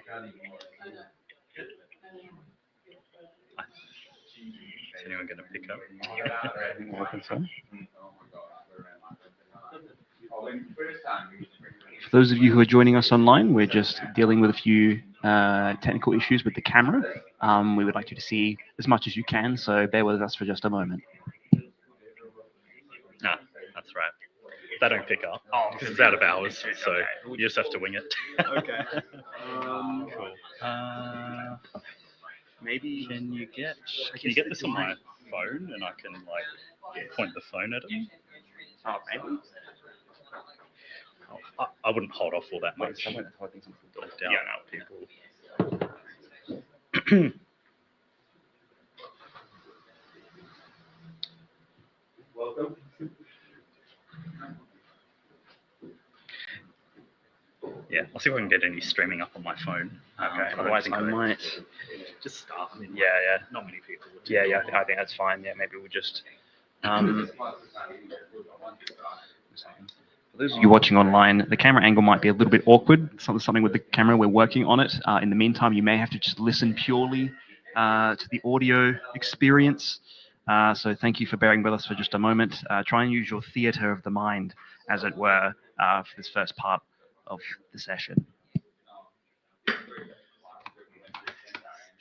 Is anyone going to pick up? I think so. For those of you who are joining us online, we're just dealing with a few technical issues with the camera. We would like you to see as much as you can, so bear with us for just a moment. No, that's right. They don't pick up because it's out of hours, so you just have to wing it. Okay. Cool. Maybe Can you get this on my phone and I can point the phone at it? Oh, maybe. I wouldn't hold off all that much. Down people. Welcome. Yeah, I'll see if I can get any streaming up on my phone. Okay. Otherwise, I might just start. Yeah. Not many people. Yeah. I think that's fine. Yeah, maybe we'll just. For those of you watching online, the camera angle might be a little bit awkward. Something with the camera. We're working on it. In the meantime, you may have to just listen purely to the audio experience. So thank you for bearing with us for just a moment. Try and use your theater of the mind, as it were, for this first part of the session. Should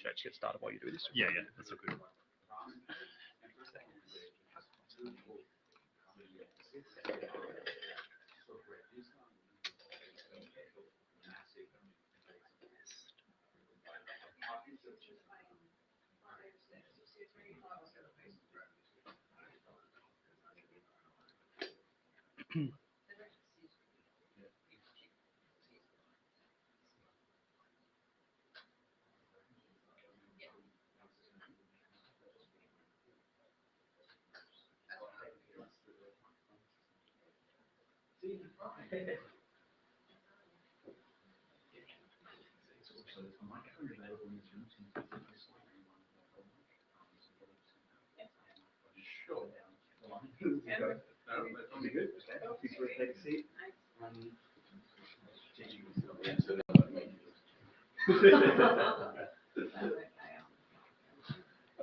I just get started while you do this? Yeah, that's all good.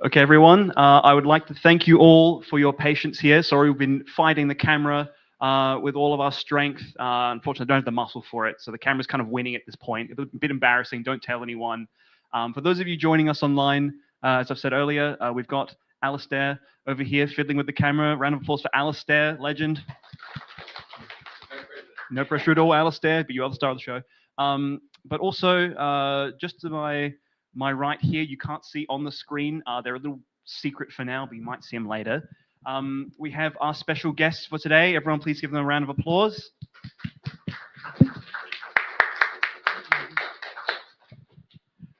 Okay, everyone. I would like to thank you all for your patience here. Sorry, we've been fighting the camera with all of our strength. Unfortunately, I don't have the muscle for it, so the camera's kind of winning at this point. It's a bit embarrassing. Don't tell anyone. For those of you joining us online, as I've said earlier, we've got Alistair over here fiddling with the camera. Round of applause for Alistair, legend. No pressure at all, Alistair, but you are the star of the show. But also, just to my right here, you can't see on the screen. They're a little secret for now, but you might see them later. We have our special guests for today. Everyone, please give them a round of applause.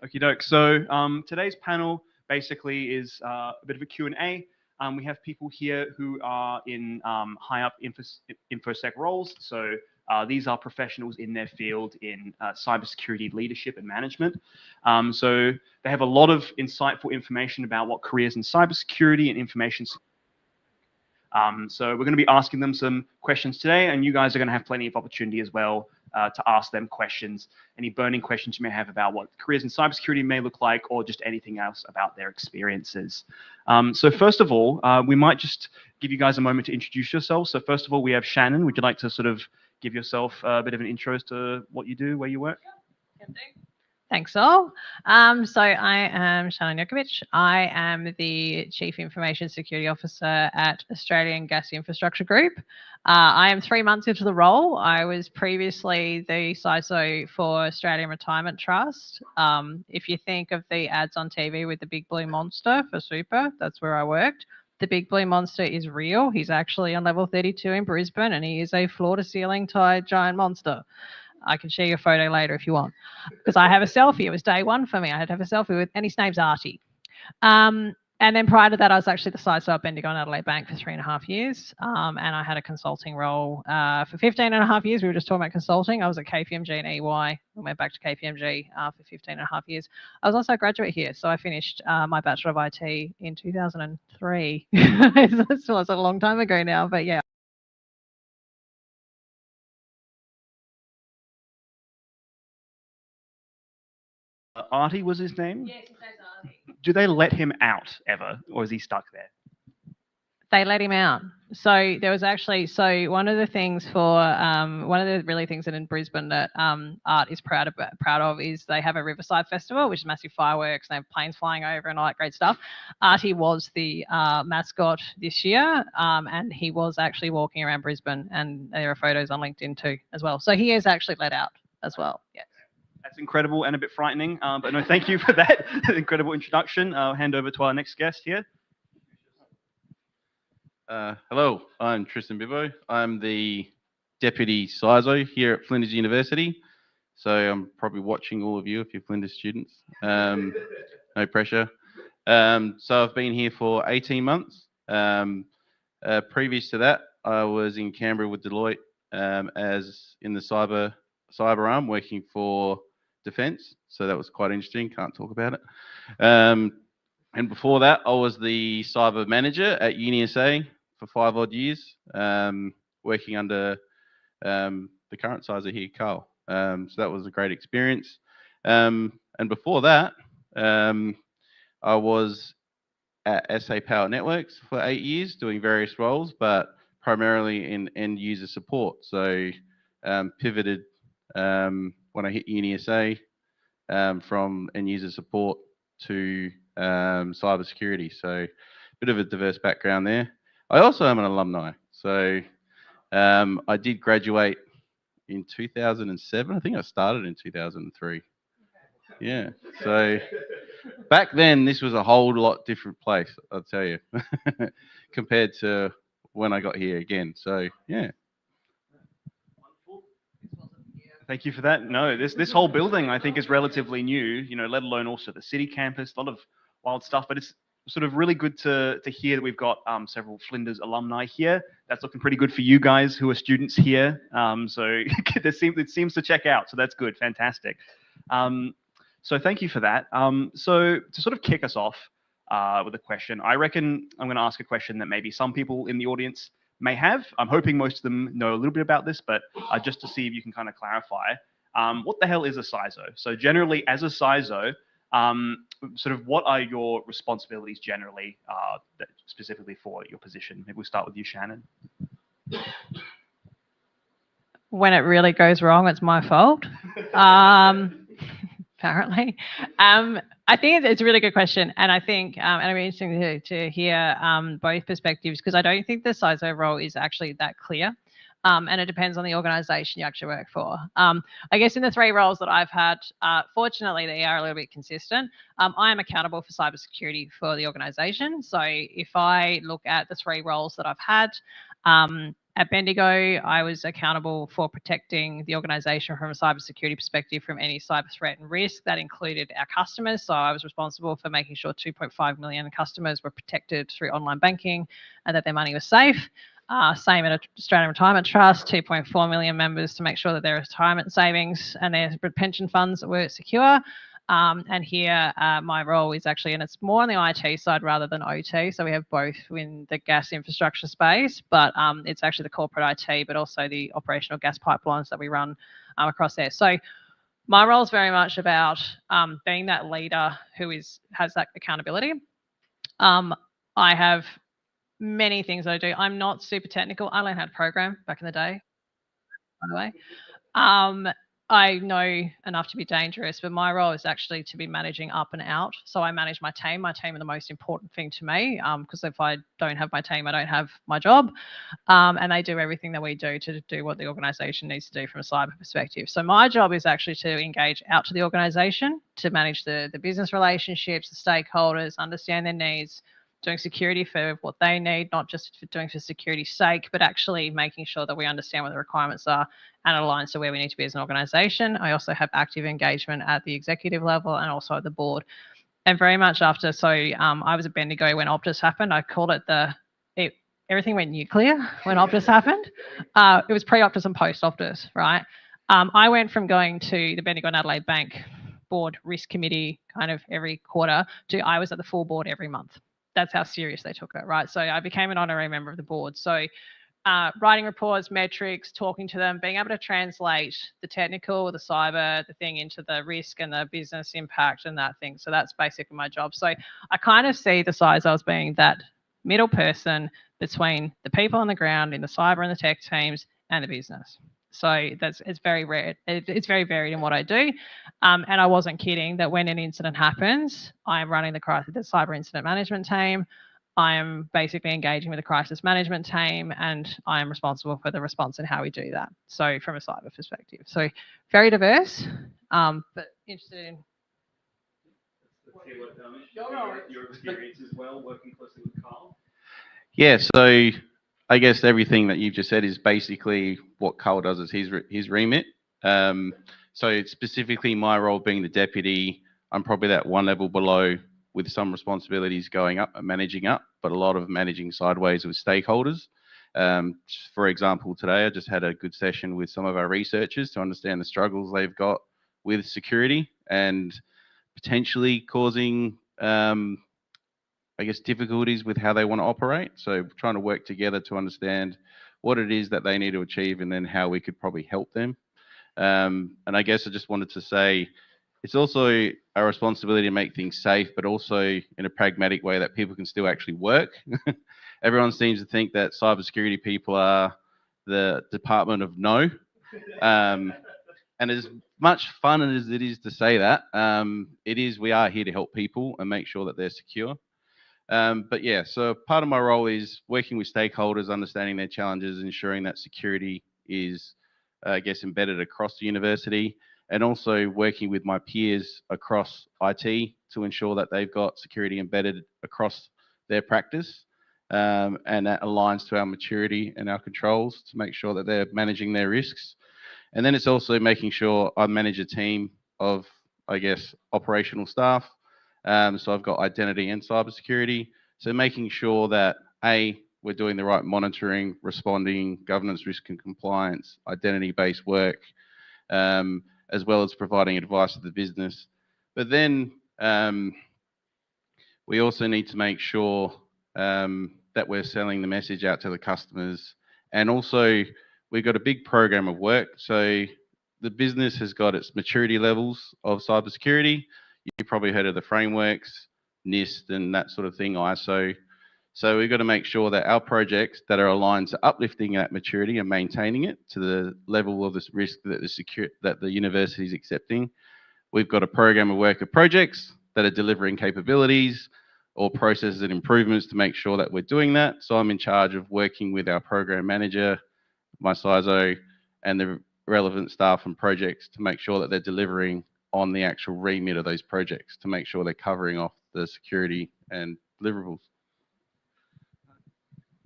Okie doke. So today's panel basically is a bit of a Q&A. We have people here who are in high up InfoSec roles. So these are professionals in their field in cybersecurity leadership and management. So they have a lot of insightful information about what careers in cybersecurity and information security. So we're going to be asking them some questions today, and you guys are going to have plenty of opportunity as well to ask them questions, any burning questions you may have about what careers in cybersecurity may look like, or just anything else about their experiences. So first of all, we might just give you guys a moment to introduce yourselves. So first of all, we have Shannon. Would you like to sort of give yourself a bit of an intro as to what you do, where you work? Can do. Thanks all. So I am Shannon Jokovic. I am the Chief Information Security Officer at Australian Gas Infrastructure Group. I am 3 months into the role. I was previously the CISO for Australian Retirement Trust. If you think of the ads on TV with the big blue monster for Super, that's where I worked. The big blue monster is real. He's actually on level 32 in Brisbane, and he is a floor-to-ceiling tied giant monster. I can share your photo later if you want, because I have a selfie. It was day one for me. I had to have a selfie with, and his name's Artie. And then prior to that, I was actually the CISO at Bendigo and Adelaide Bank for 3.5 years. And I had a consulting role for 15.5 years. We were just talking about consulting. I was at KPMG and EY. We went back to KPMG for 15.5 years. I was also a graduate here. So I finished my Bachelor of IT in 2003. It was a long time ago now, but yeah. Artie was his name. Yes, his name's Artie. Do they let him out ever, or is he stuck there? They let him out. So there was actually one of the things for one of the really things that in Brisbane that Art is proud of is they have a Riverside Festival, which is massive fireworks. They have planes flying over and all that great stuff. Artie was the mascot this year, and he was actually walking around Brisbane, and there are photos on LinkedIn too as well. So he is actually let out as well. Yes. That's incredible and a bit frightening, but no, thank you for that incredible introduction. I'll hand over to our next guest here. Hello, I'm Tristan Bibo. I'm the Deputy CISO here at Flinders University. So I'm probably watching all of you if you're Flinders students. No pressure. So I've been here for 18 months. Previous to that, I was in Canberra with Deloitte as in the cyber arm working for Defence. So that was quite interesting. Can't talk about it. And before that, I was the cyber manager at UniSA for 5 odd years, working under the current CISO here, Carl. So that was a great experience. And before that, I was at SA Power Networks for 8 years, doing various roles, but primarily in end user support. So pivoted when I hit UniSA from end user support to cybersecurity. So a bit of a diverse background there. I also am an alumni. So I did graduate in 2007. I think I started in 2003. Yeah. So back then, this was a whole lot different place, I'll tell you, compared to when I got here again. So yeah. Thank you for that. No, this whole building I think is relatively new, you know, let alone also the city campus, a lot of wild stuff, but it's sort of really good to hear that we've got several Flinders alumni here. That's looking pretty good for you guys who are students here. So it seems to check out. So that's good. Fantastic. So thank you for that. So to sort of kick us off with a question, I reckon I'm going to ask a question that maybe some people in the audience may have. I'm hoping most of them know a little bit about this, but just to see if you can kind of clarify, what the hell is a CISO? So generally, as a CISO, sort of what are your responsibilities generally, specifically for your position? Maybe we'll start with you, Shannon. When it really goes wrong, it's my fault. Apparently. I think it's a really good question. And I think, and it'd be interesting to hear both perspectives, because I don't think the CISO role is actually that clear. And it depends on the organization you actually work for. I guess in the 3 roles that I've had, fortunately, they are a little bit consistent. I am accountable for cybersecurity for the organization. So if I look at the 3 roles that I've had, at Bendigo, I was accountable for protecting the organisation from a cybersecurity perspective from any cyber threat and risk. That included our customers. So I was responsible for making sure 2.5 million customers were protected through online banking and that their money was safe. Same at Australian Retirement Trust, 2.4 million members to make sure that their retirement savings and their pension funds were secure. And here, my role is actually, and it's more on the IT side rather than OT. So we have both in the gas infrastructure space, but it's actually the corporate IT, but also the operational gas pipelines that we run across there. So my role is very much about being that leader who has that accountability. I have many things I do. I'm not super technical. I learned how to program back in the day, by the way. I know enough to be dangerous, but my role is actually to be managing up and out. So I manage my team. My team are the most important thing to me, because if I don't have my team, I don't have my job. And they do everything that we do to do what the organisation needs to do from a cyber perspective. So my job is actually to engage out to the organisation, to manage the business relationships, the stakeholders, understand their needs, doing security for what they need, not just for doing for security's sake, but actually making sure that we understand what the requirements are and it aligns to where we need to be as an organisation. I also have active engagement at the executive level and also at the board. And very much after, so I was at Bendigo when Optus happened. I called it everything went nuclear when Optus happened. It was pre-Optus and post-Optus, right? I went from going to the Bendigo and Adelaide Bank board risk committee kind of every quarter to I was at the full board every month. That's how serious they took it, right? So I became an honorary member of the board. So writing reports, metrics, talking to them, being able to translate the technical, the cyber, the thing into the risk and the business impact and that thing. So that's basically my job. So I kind of see the CISO as being that middle person between the people on the ground in the cyber and the tech teams and the business. So it's very rare. It's very varied in what I do. And I wasn't kidding that when an incident happens, I am running the cyber incident management team. I am basically engaging with the crisis management team, and I am responsible for the response and how we do that. So from a cyber perspective, so very diverse, but interested in your experience as well, working closely with Carl. Yeah, so I guess everything that you've just said is basically what Carl does is his remit. So specifically my role being the deputy, I'm probably that one level below with some responsibilities going up and managing up, but a lot of managing sideways with stakeholders. For example, today I just had a good session with some of our researchers to understand the struggles they've got with security and potentially causing I guess, difficulties with how they want to operate. So trying to work together to understand what it is that they need to achieve and then how we could probably help them. And I guess I just wanted to say, it's also a responsibility to make things safe, but also in a pragmatic way that people can still actually work. Everyone seems to think that cybersecurity people are the Department of No. And as much fun as it is to say that, we are here to help people and make sure that they're secure. But yeah, so part of my role is working with stakeholders, understanding their challenges, ensuring that security is, I guess, embedded across the university, and also working with my peers across IT to ensure that they've got security embedded across their practice, and that aligns to our maturity and our controls to make sure that they're managing their risks. And then it's also making sure I manage a team of, I guess, operational staff. So I've got identity and cybersecurity. So making sure that we're doing the right monitoring, responding, governance, risk and compliance, identity-based work, as well as providing advice to the business. But then we also need to make sure that we're selling the message out to the customers. And also we've got a big program of work. So the business has got its maturity levels of cybersecurity. You've probably heard of the frameworks, NIST and that sort of thing, ISO. So we've got to make sure that our projects that are aligned to uplifting that maturity and maintaining it to the level of this risk that the university is accepting. We've got a program of work of projects that are delivering capabilities or processes and improvements to make sure that we're doing that. So I'm in charge of working with our program manager, my CISO, and the relevant staff and projects to make sure that they're delivering on the actual remit of those projects to make sure they're covering off the security and deliverables.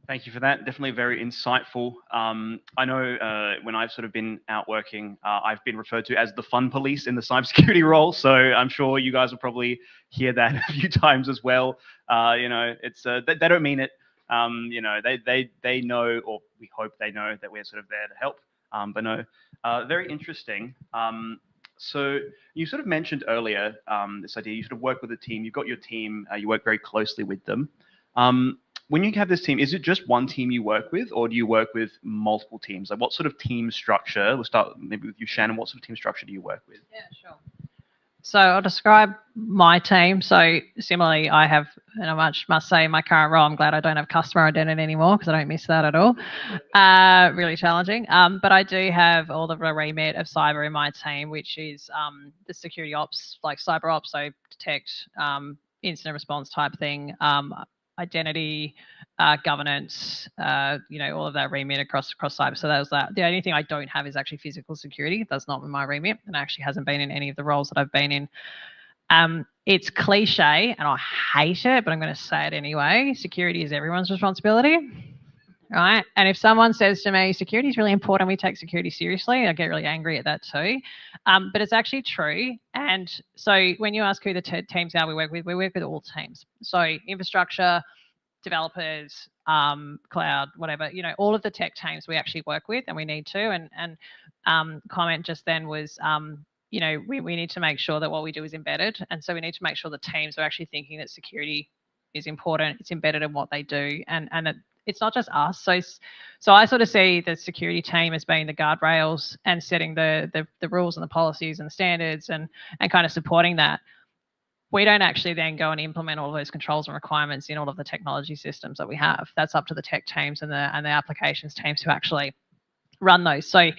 Thank you for that. Definitely very insightful. I know when I've sort of been out working, I've been referred to as the fun police in the cybersecurity role. So I'm sure you guys will probably hear that a few times as well. You know, it's they don't mean it. You know, they know, or we hope they know that we're sort of there to help. But no, very interesting. So you sort of mentioned earlier this idea, you sort of work with a team, you've got your team, you work very closely with them. When you have this team, is it just one team you work with, or do you work with multiple teams? Like what sort of team structure, we'll start maybe with you, Shannon, what sort of team structure do you work with? Yeah, sure. So I'll describe my team. So similarly, I have, and I must say in my current role, I'm glad I don't have customer identity anymore because I don't miss that at all. Really challenging. But I do have all the remit of cyber in my team, which is the security ops, like cyber ops, so detect, incident response type thing, identity, governance, you know, all of that remit across cyber. So that was that. The only thing I don't have is actually physical security. That's not in my remit, and actually hasn't been in any of the roles that I've been in. It's cliche, and I hate it, but I'm going to say it anyway. Security is everyone's responsibility, right? And if someone says to me, security is really important, we take security seriously, I get really angry at that too. But it's actually true. And so when you ask who the teams are we work with all teams. So infrastructure, developers, cloud, whatever, you know, all of the tech teams we actually work with, and we need to. And comment just then was, you know, we need to make sure that what we do is embedded. And so we need to make sure the teams are actually thinking that security is important, it's embedded in what they do, and it's not just us. So I sort of see the security team as being the guardrails and setting the rules and the policies and the standards and kind of supporting that. We don't actually then go and implement all of those controls and requirements in all of the technology systems that we have. That's up to the tech teams and the applications teams to actually run those. So I'll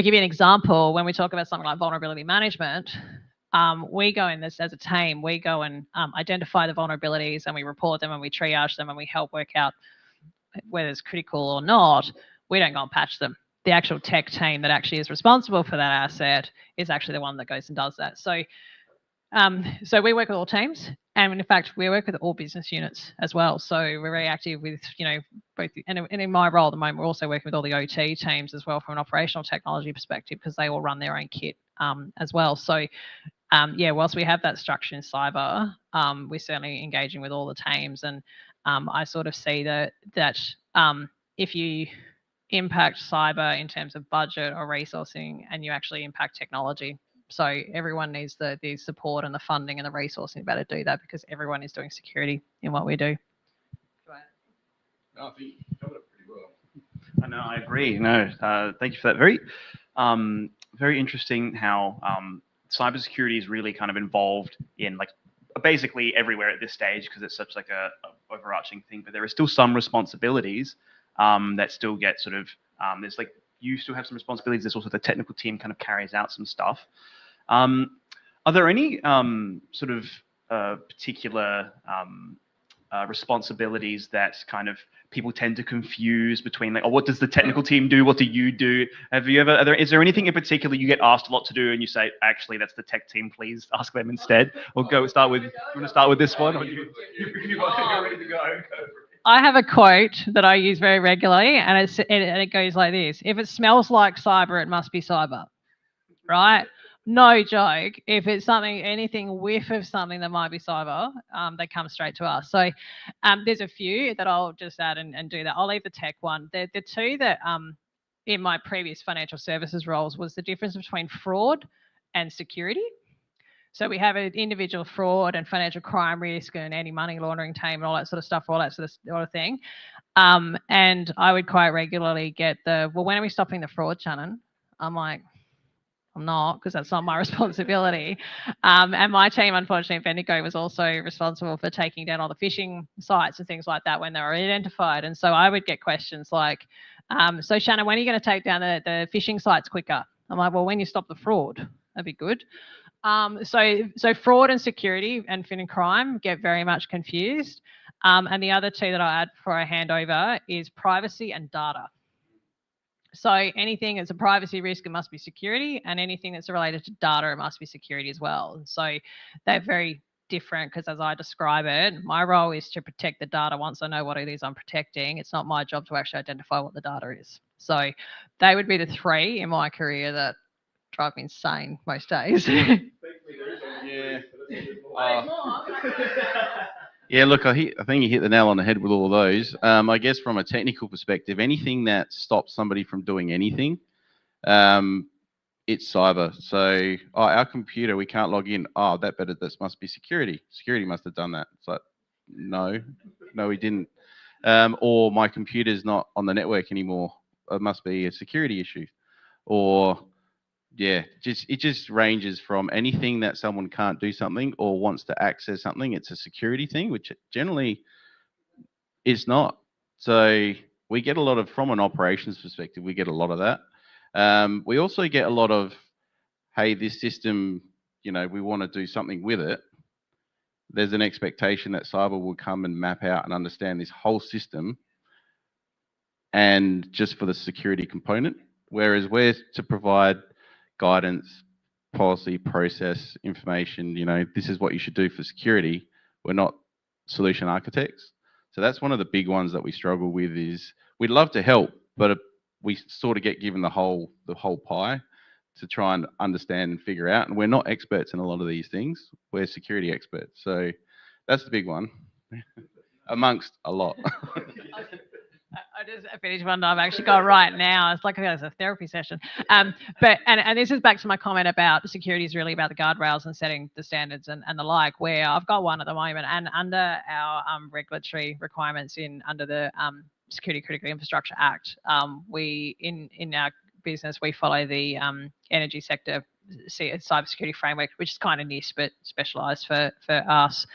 give you an example. When we talk about something like vulnerability management, we go in this as a team, we go and identify the vulnerabilities and we report them and we triage them and we help work out whether it's critical or not. We don't go and patch them. The actual tech team that actually is responsible for that asset is actually the one that goes and does that. So we work with all teams, and in fact, we work with all business units as well. So we're very active with, both, and in my role at the moment, we're also working with all the OT teams as well from an operational technology perspective, because they all run their own kit as well. So whilst we have that structure in cyber, we're certainly engaging with all the teams, and I sort of see that if you impact cyber in terms of budget or resourcing, and you actually impact technology. So everyone needs the support and the funding and the resourcing to be able to do that, because everyone is doing security in what we do. I think you covered it pretty well. I know, I agree. No, thank you for that. Very interesting how cybersecurity is really kind of involved in basically everywhere at this stage, because it's such a overarching thing. But there are still some responsibilities that still get sort of there's you still have some responsibilities. There's also the technical team kind of carries out some stuff. Are there any sort of particular responsibilities that kind of people tend to confuse between what does the technical team do? What do you do? Is there anything in particular you get asked a lot to do and you say, actually, that's the tech team, please ask them instead? Or you want to start with this one? Or you're ready to go. I have a quote that I use very regularly, and it goes like this: if it smells like cyber, it must be cyber, right? No joke. If it's anything whiff of something that might be cyber, they come straight to us. So there's a few that I'll just add and do that. I'll leave the tech one. The two that in my previous financial services roles was the difference between fraud and security. So we have an individual fraud and financial crime risk and anti-money laundering team and all that sort of stuff, all that sort of thing. And I would quite regularly get when are we stopping the fraud, Shannon? I'm like, I'm not, because that's not my responsibility. And my team, unfortunately, Bendigo, was also responsible for taking down all the phishing sites and things like that when they were identified. And so I would get questions like, so Shannon, when are you going to take down the phishing sites quicker? I'm like, well, when you stop the fraud, that'd be good. So fraud and security and fin and crime get very much confused. And the other two that I add before I hand over is privacy and data. So anything that's a privacy risk, it must be security, and anything that's related to data, it must be security as well. So they're very different, because as I describe it, my role is to protect the data. Once I know what it is I'm protecting, it's not my job to actually identify what the data is. So they would be the three in my career that drive me insane most days. Yeah, look, I think you hit the nail on the head with all of those. I guess from a technical perspective, anything that stops somebody from doing anything, it's cyber. So, our computer, we can't log in. That must be security. Security must have done that. It's like, no, we didn't. Or my computer's not on the network anymore. It must be a security issue. Or yeah, it just ranges from anything that someone can't do something or wants to access something. It's a security thing, which generally is not. So we get a lot of, from an operations perspective, we get a lot of that. We also get a lot of, hey, this system, we want to do something with it. There's an expectation that cyber will come and map out and understand this whole system, and just for the security component, whereas we're to provide guidance, policy, process, information, this is what you should do for security. We're not solution architects. So that's one of the big ones that we struggle with. Is we'd love to help, but we sort of get given the whole pie to try and understand and figure out. And we're not experts in a lot of these things. We're security experts. So that's the big one amongst a lot. I just finished one that I've actually got right now. It's like it's a therapy session. But this is back to my comment about security is really about the guardrails and setting the standards and the like, where I've got one at the moment, and under our regulatory requirements under the Security Critical Infrastructure Act. We in our business we follow the energy sector cybersecurity framework, which is kind of niche but specialised for us.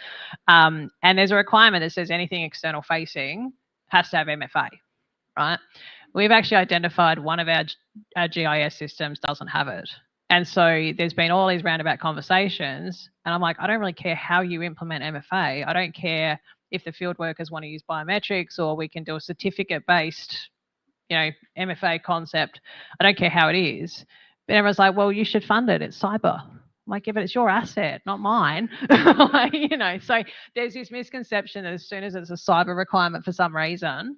And there's a requirement that says anything external facing has to have MFA, right? We've actually identified one of our GIS systems doesn't have it. And so there's been all these roundabout conversations, and I'm like, I don't really care how you implement MFA. I don't care if the field workers want to use biometrics, or we can do a certificate-based, MFA concept. I don't care how it is. But everyone's like, well, you should fund it. It's cyber. I'm like, yeah, but it's your asset, not mine. So there's this misconception that as soon as it's a cyber requirement for some reason,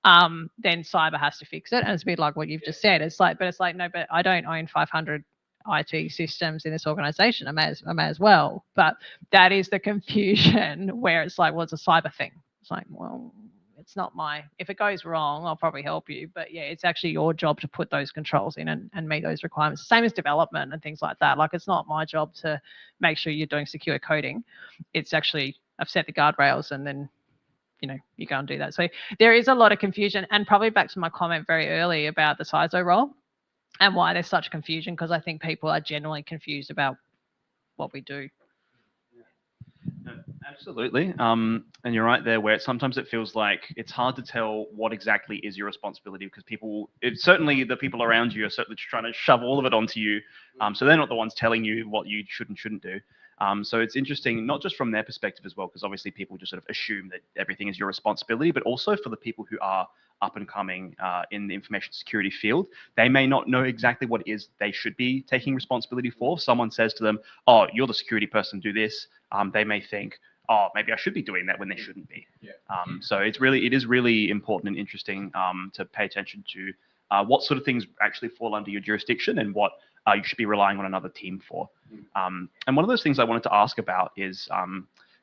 then cyber has to fix it. And it's a bit like what you've just said. It's like, no, but I don't own 500 IT systems in this organization. I may as well. But that is the confusion where it's like, well, it's a cyber thing. It's like, well, it's not if it goes wrong, I'll probably help you. But yeah, it's actually your job to put those controls in and meet those requirements. Same as development and things like that. Like, it's not my job to make sure you're doing secure coding. It's actually, I've set the guardrails, and then you go and do that. So there is a lot of confusion, and probably back to my comment very early about the CISO role and why there's such confusion, because I think people are generally confused about what we do. Absolutely. And you're right there, where sometimes it feels like it's hard to tell what exactly is your responsibility, because certainly the people around you are certainly trying to shove all of it onto you. So they're not the ones telling you what you should and shouldn't do. So it's interesting, not just from their perspective as well, because obviously people just sort of assume that everything is your responsibility, but also for the people who are up and coming in the information security field. They may not know exactly what it is they should be taking responsibility for. Someone says to them, oh, you're the security person, do this. They may think, oh, maybe I should be doing that, when they shouldn't be. Yeah. So it is really important and interesting to pay attention to what sort of things actually fall under your jurisdiction and what you should be relying on another team for. And one of those things I wanted to ask about is,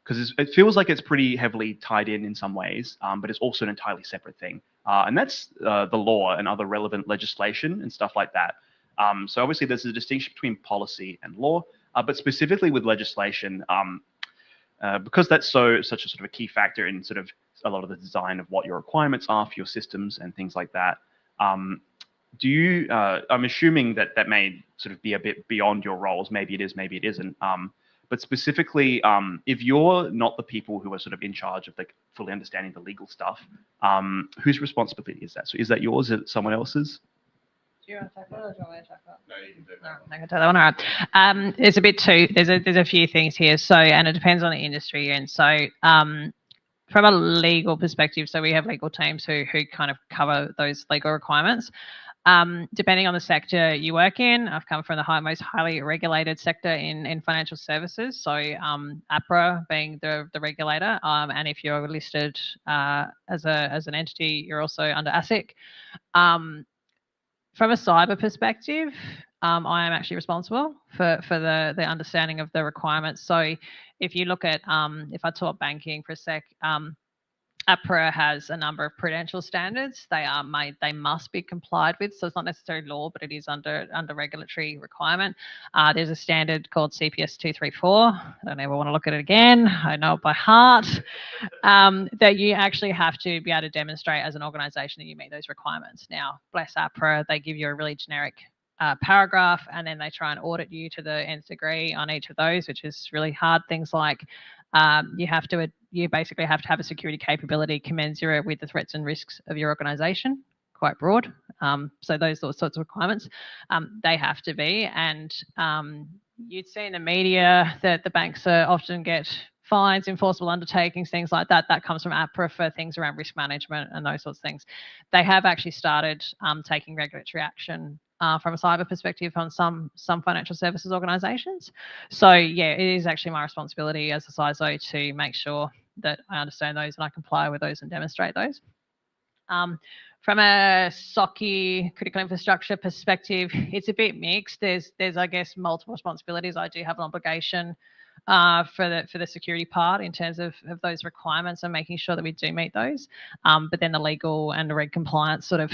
because it feels like it's pretty heavily tied in some ways, but it's also an entirely separate thing. And that's the law and other relevant legislation and stuff like that. So obviously there's a distinction between policy and law, but specifically with legislation, because that's such a sort of a key factor in sort of a lot of the design of what your requirements are for your systems and things like that. Do you, I'm assuming that may sort of be a bit beyond your roles. Maybe it is, maybe it isn't. But specifically, if you're not the people who are sort of in charge of fully understanding the legal stuff, whose responsibility is that? So is that yours? Is it someone else's? Do you want to take that, or do you want me to take that? No, you can do No, that. I can take that one. All right. There's a bit too. There's a few things here. So, and it depends on the industry you're in. So, from a legal perspective, so we have legal teams who kind of cover those legal requirements. Depending on the sector you work in, I've come from the most highly regulated sector in financial services. So APRA being the regulator, and if you're listed as an entity, you're also under ASIC. From a cyber perspective, I am actually responsible for the understanding of the requirements. So if you look at, if I talk banking for a sec, APRA has a number of prudential standards. They must be complied with. So it's not necessarily law, but it is under regulatory requirement. There's a standard called CPS 234. I don't ever want to look at it again. I know it by heart. That you actually have to be able to demonstrate as an organisation that you meet those requirements. Now, bless APRA, they give you a really generic paragraph, and then they try and audit you to the nth degree on each of those, which is really hard. Things like you basically have to have a security capability commensurate with the threats and risks of your organisation. Quite broad. So those sorts of requirements, they have to be. And you'd see in the media that the banks often get fines, enforceable undertakings, things like that. That comes from APRA for things around risk management and those sorts of things. They have actually started taking regulatory action from a cyber perspective on some financial services organisations. So yeah, it is actually my responsibility as a CISO to make sure that I understand those and I comply with those and demonstrate those. From a SOC critical infrastructure perspective, it's a bit mixed. There's I guess multiple responsibilities. I do have an obligation for the security part in terms of those requirements and making sure that we do meet those. But then the legal and the reg compliance sort of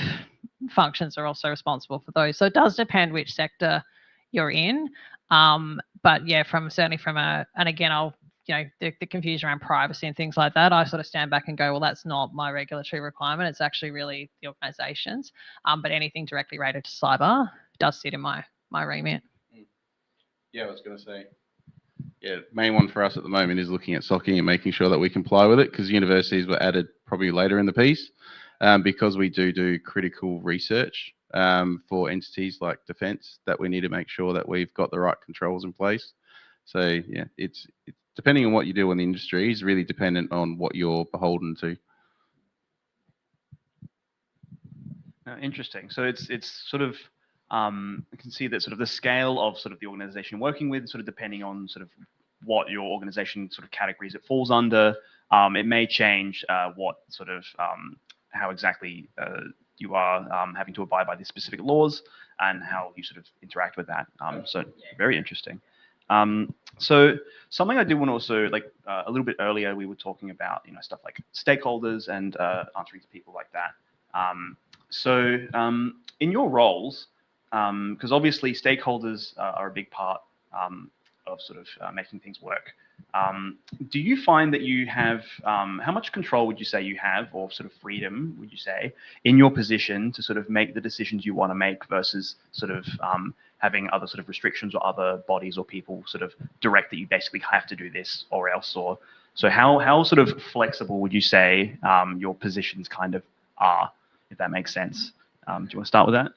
functions are also responsible for those. So it does depend which sector you're in. But yeah, certainly from and again, I'll the confusion around privacy and things like that, I sort of stand back and go, well, that's not my regulatory requirement. It's actually really the organisation's. But anything directly related to cyber does sit in my remit. Yeah, I was going to say. Yeah, main one for us at the moment is looking at SOCing and making sure that we comply with it, because universities were added probably later in the piece, because we do critical research for entities like defence, that we need to make sure that we've got the right controls in place. So yeah, it's depending on what you do in the industry is really dependent on what you're beholden to. Interesting. So it's sort of you can see that sort of the scale of sort of the organization you're working with, sort of depending on sort of what your organization sort of categories it falls under. It may change what sort of how exactly you are having to abide by these specific laws and how you sort of interact with that. So very interesting. So something I did want to also, like a little bit earlier, we were talking about stuff like stakeholders and answering to people like that. So in your roles, because obviously stakeholders are a big part of sort of making things work. Do you find that you have, how much control would you say you have, or sort of freedom would you say, in your position to sort of make the decisions you want to make versus sort of having other sort of restrictions or other bodies or people sort of direct that you basically have to do this or else? Or so how sort of flexible would you say your positions kind of are, if that makes sense? Do you want to start with that?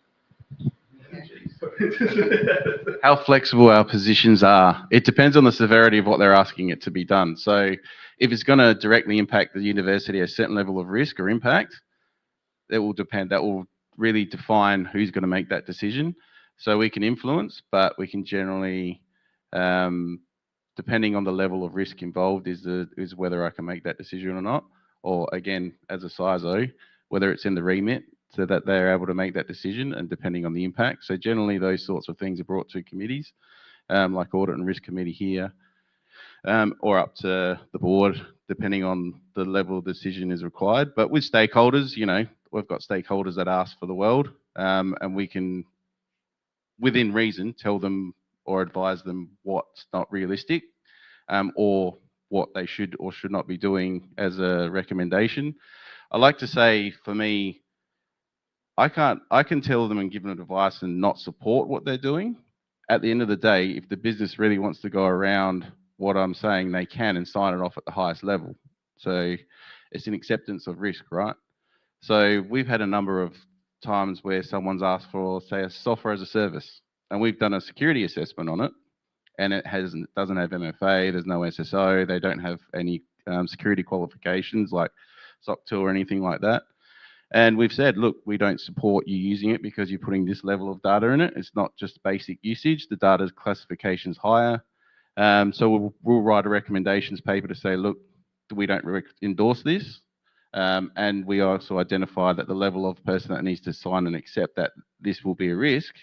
How flexible our positions are. It depends on the severity of what they're asking it to be done. So if it's going to directly impact the university at a certain level of risk or impact, it will depend. That will really define who's going to make that decision. So we can influence, but we can generally, depending on the level of risk involved, is whether I can make that decision or not. Or again, as a CISO, whether it's in the remit, so that they're able to make that decision, and depending on the impact. So generally those sorts of things are brought to committees, like Audit and Risk Committee here, or up to the board, depending on the level of decision is required. But with stakeholders, we've got stakeholders that ask for the world, and we can, within reason, tell them or advise them what's not realistic, or what they should or should not be doing as a recommendation. I like to say, for me, I can tell them and give them advice and not support what they're doing. At the end of the day, if the business really wants to go around what I'm saying, they can and sign it off at the highest level. So it's an acceptance of risk, right? So we've had a number of times where someone's asked for, say, a software as a service, and we've done a security assessment on it, and it doesn't have MFA, there's no SSO, they don't have any security qualifications like SOC 2 or anything like that. And we've said, look, we don't support you using it because you're putting this level of data in it. It's not just basic usage. The data's classification's higher. So we'll write a recommendations paper to say, look, we don't endorse this. And we also identify that the level of person that needs to sign and accept that this will be a risk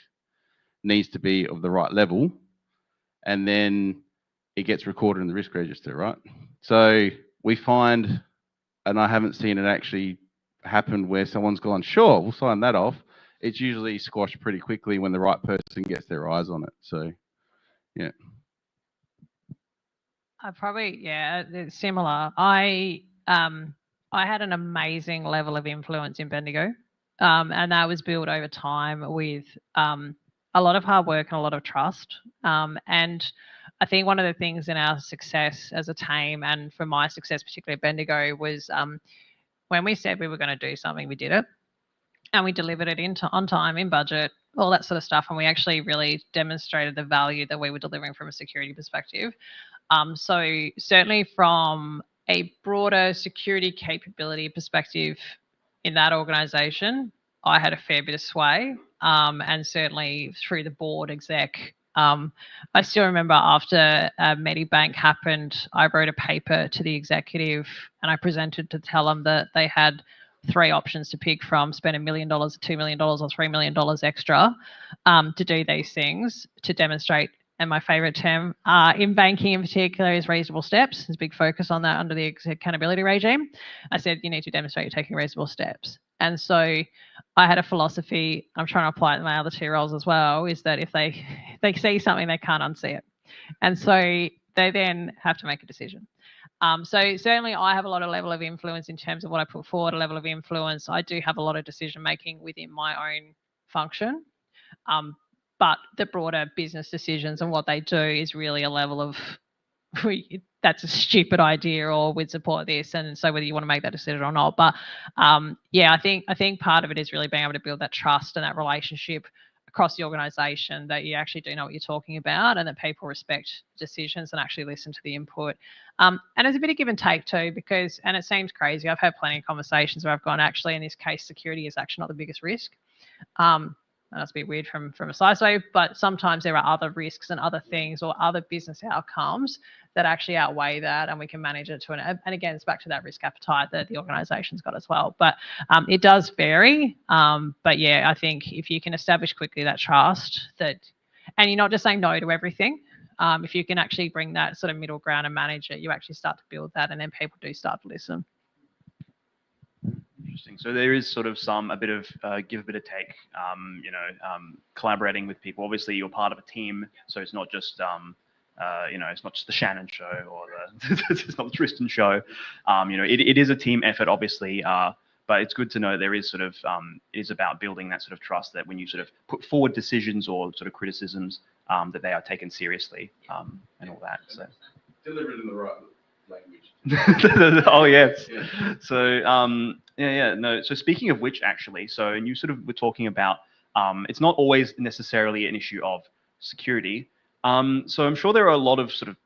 needs to be of the right level. And then it gets recorded in the risk register, right? So we find, and I haven't seen it actually happen where someone's gone, sure, we'll sign that off. It's usually squashed pretty quickly when the right person gets their eyes on it. So, yeah. It's similar. I had an amazing level of influence in Bendigo, and that was built over time with a lot of hard work and a lot of trust. And I think one of the things in our success as a team, and for my success particularly at Bendigo, was when we said we were going to do something, we did it, and we delivered it on time, in budget, all that sort of stuff. And we actually really demonstrated the value that we were delivering from a security perspective. So certainly from a broader security capability perspective in that organisation, I had a fair bit of sway, and certainly through the board exec. I still remember after Medibank happened, I wrote a paper to the executive and I presented to tell them that they had 3 options to pick from: spend $1 million, $2 million, or $3 million extra to do these things, to demonstrate. And my favourite term in banking in particular is reasonable steps. There's a big focus on that under the accountability regime. I said, you need to demonstrate you're taking reasonable steps. And so I had a philosophy, I'm trying to apply it in my other 2 roles as well, is that if they see something, they can't unsee it. And so they then have to make a decision. So certainly I have a lot of level of influence in terms of what I put forward, a level of influence. I do have a lot of decision making within my own function. But the broader business decisions and what they do is really a level of that's a stupid idea, or we'd support this, and so whether you want to make that decision or not. But yeah, I think part of it is really being able to build that trust and that relationship across the organization, that you actually do know what you're talking about, and that people respect decisions and actually listen to the input. And there's a bit of give and take too, because, and it seems crazy, I've had plenty of conversations where I've gone, actually in this case security is actually not the biggest risk. That's a bit weird from a CISO, but sometimes there are other risks and other things or other business outcomes that actually outweigh that, and we can manage it to and again, it's back to that risk appetite that the organization's got as well. But it does vary. But yeah, I think if you can establish quickly that trust, that, and you're not just saying no to everything, if you can actually bring that sort of middle ground and manage it, you actually start to build that, and then people do start to listen. Interesting. So there is sort of a bit of give, a bit of take, collaborating with people. Obviously, you're part of a team, so it's not just, it's not just the Shannon show or it's not the Tristan show. It is a team effort, obviously, but it's good to know there is sort of, it is about building that sort of trust that when you sort of put forward decisions or sort of criticisms, that they are taken seriously, and all that. So Delivered in the right language. Oh yes. Yeah. So no. So speaking of which, actually, and you sort of were talking about, it's not always necessarily an issue of security. So I'm sure there are a lot of sort of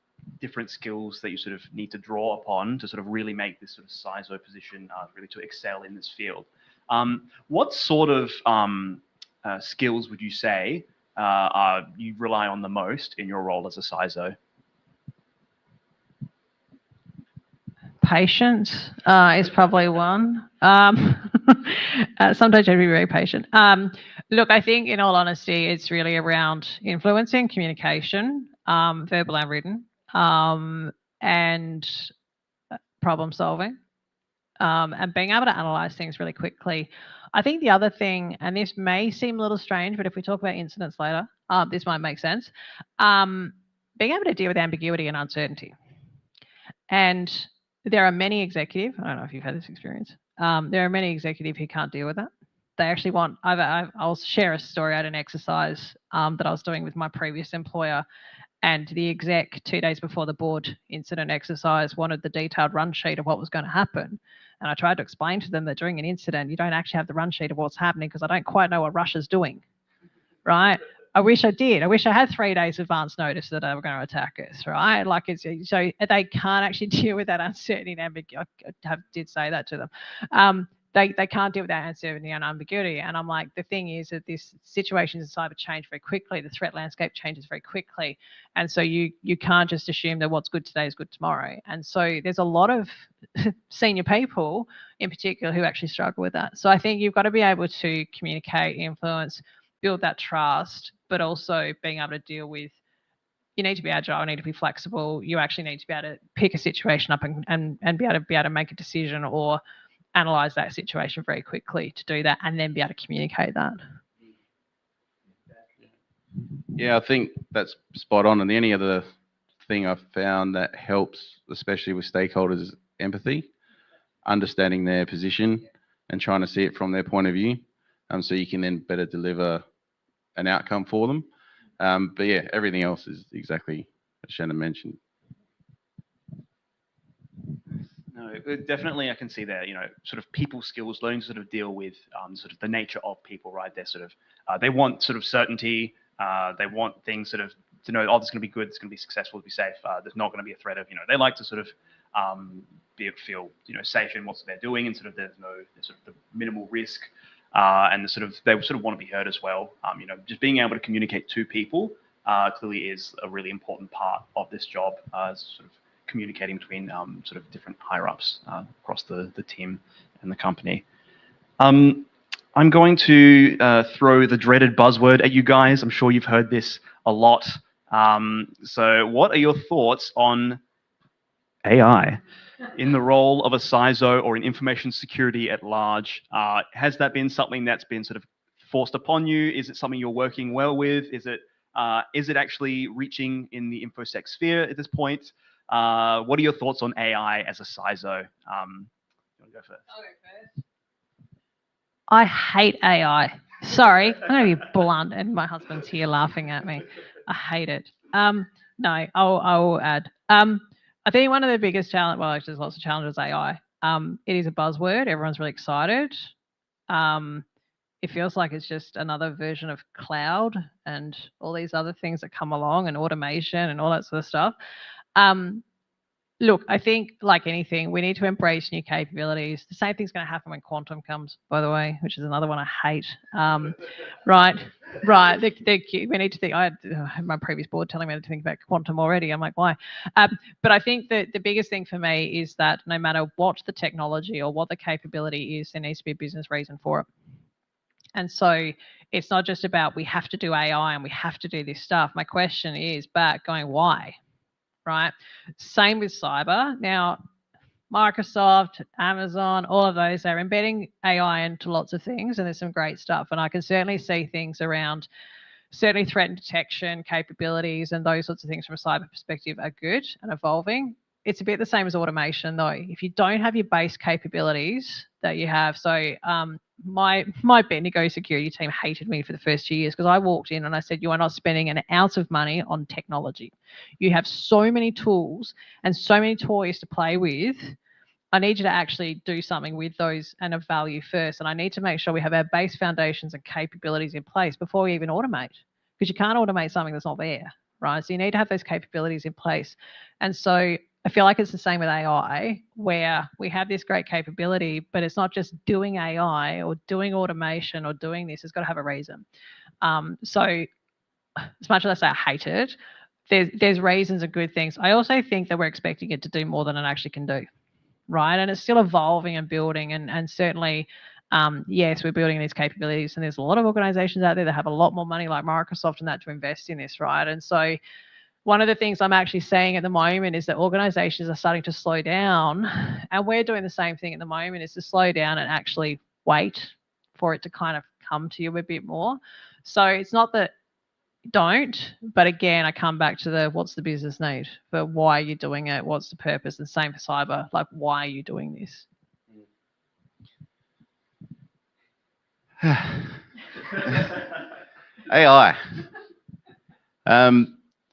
different skills that you sort of need to draw upon to sort of really make this sort of CISO position really to excel in this field. What sort of skills would you say you rely on the most in your role as a CISO? Patience is probably one. Sometimes you have to be very patient. Look, I think in all honesty, it's really around influencing communication, verbal and written, and problem solving, and being able to analyze things really quickly. I think the other thing, and this may seem a little strange, but if we talk about incidents later, this might make sense. Being able to deal with ambiguity and uncertainty. And there are many executives, I don't know if you've had this experience, there are many executives who can't deal with that. They actually want, I'll share a story at an exercise that I was doing with my previous employer, and the exec 2 days before the board incident exercise wanted the detailed run sheet of what was going to happen. And I tried to explain to them that during an incident, you don't actually have the run sheet of what's happening, because I don't quite know what Russia's doing, right? I wish I did. I wish I had 3 days advance notice that they were going to attack us, right? Like, so they can't actually deal with that uncertainty and ambiguity. I did say that to them. They can't deal with that uncertainty and ambiguity. And I'm like, the thing is that this situation in cyber change very quickly. The threat landscape changes very quickly. And so you can't just assume that what's good today is good tomorrow. And so there's a lot of senior people in particular who actually struggle with that. So I think you've got to be able to communicate, influence, build that trust, but also being able to deal with, you need to be agile, you need to be flexible, you actually need to be able to pick a situation up and be able to make a decision or analyze that situation very quickly to do that, and then be able to communicate that. Yeah, I think that's spot on. And the only other thing I've found that helps, especially with stakeholders, is empathy, understanding their position and trying to see it from their point of view, so you can then better deliver an outcome for them. But yeah, everything else is exactly as Shannon mentioned. No, definitely I can see there, sort of people skills, learning to sort of deal with sort of the nature of people, right? They're sort of, they want sort of certainty. They want things sort of to know, oh, this is going to be good, it's going to be successful, to be safe. There's not going to be a threat of, they like to sort of feel, safe in what they're doing, and sort of there's sort of the minimal risk. And they sort of want to be heard as well. Just being able to communicate to people clearly is a really important part of this job, sort of communicating between sort of different higher ups across the team and the company. I'm going to throw the dreaded buzzword at you guys. I'm sure you've heard this a lot. So what are your thoughts on AI in the role of a CISO or in information security at large? Has that been something that's been sort of forced upon you? Is it something you're working well with? Is it Is it actually reaching in the InfoSec sphere at this point? What are your thoughts on AI as a CISO? You want to go first? I'll go first. I hate AI. Sorry, I'm going to be blunt, and my husband's here laughing at me. I hate it. No, I'll add. I think one of the biggest challenge, well, actually, there's lots of challenges with AI. It is a buzzword. Everyone's really excited. It feels like it's just another version of cloud and all these other things that come along, and automation and all that sort of stuff. Look, I think like anything, we need to embrace new capabilities. The same thing's going to happen when quantum comes, by the way, which is another one I hate. Right. We need to think. I had my previous board telling me to think about quantum already. I'm like, why? But I think that the biggest thing for me is that no matter what the technology or what the capability is, there needs to be a business reason for it. And so it's not just about we have to do AI and we have to do this stuff. My question is back going, why? Right? Same with cyber. Now, Microsoft, Amazon, all of those, they're embedding AI into lots of things, and there's some great stuff. And I can certainly see things around certainly threat detection capabilities and those sorts of things from a cyber perspective are good and evolving. It's a bit the same as automation, though. If you don't have your base capabilities that you have, so my Bendigo security team hated me for the first 2 years because I walked in and I said, you are not spending an ounce of money on technology. You have so many tools and so many toys to play with. I need you to actually do something with those and of value first. And I need to make sure we have our base foundations and capabilities in place before we even automate, because you can't automate something that's not there, right? So you need to have those capabilities in place. And so I feel like it's the same with AI, where we have this great capability, but it's not just doing AI or doing automation or doing this. It's got to have a reason. So as much as I say I hate it, there's reasons and good things. I also think that we're expecting it to do more than it actually can do, right? And it's still evolving and building. And certainly, yes, we're building these capabilities. And there's a lot of organizations out there that have a lot more money like Microsoft and that to invest in this, right? And so one of the things I'm actually seeing at the moment is that organizations are starting to slow down, and we're doing the same thing at the moment, is to slow down and actually wait for it to kind of come to you a bit more. So it's not that don't, but again, I come back to the what's the business need, for why are you doing it, what's the purpose, and same for cyber, like why are you doing this? AI.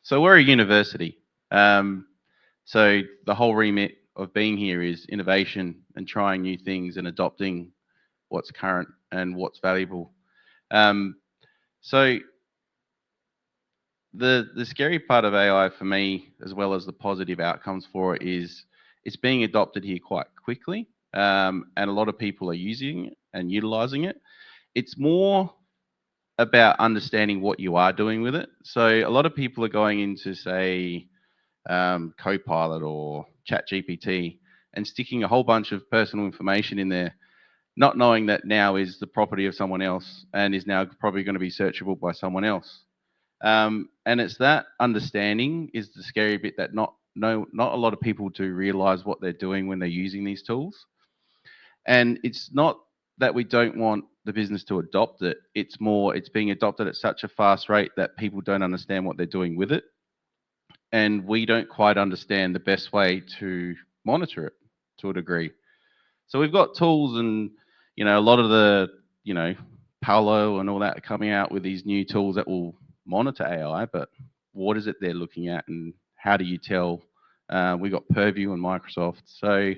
So we're a university. So the whole remit of being here is innovation and trying new things and adopting what's current and what's valuable. So the scary part of AI for me, as well as the positive outcomes for it, is it's being adopted here quite quickly, and a lot of people are using it and utilizing it. It's more about understanding what you are doing with it. So a lot of people are going into, say, Copilot or ChatGPT and sticking a whole bunch of personal information in there, not knowing that now is the property of someone else and is now probably going to be searchable by someone else. And it's that understanding is the scary bit, that not a lot of people do realize what they're doing when they're using these tools. And it's not that we don't want the business to adopt it. It's more, it's being adopted at such a fast rate that people don't understand what they're doing with it. And we don't quite understand the best way to monitor it to a degree. So we've got tools, and, you know, a lot of the, you know, Palo and all that are coming out with these new tools that will monitor AI, but what is it they're looking at and how do you tell? We got Purview and Microsoft. So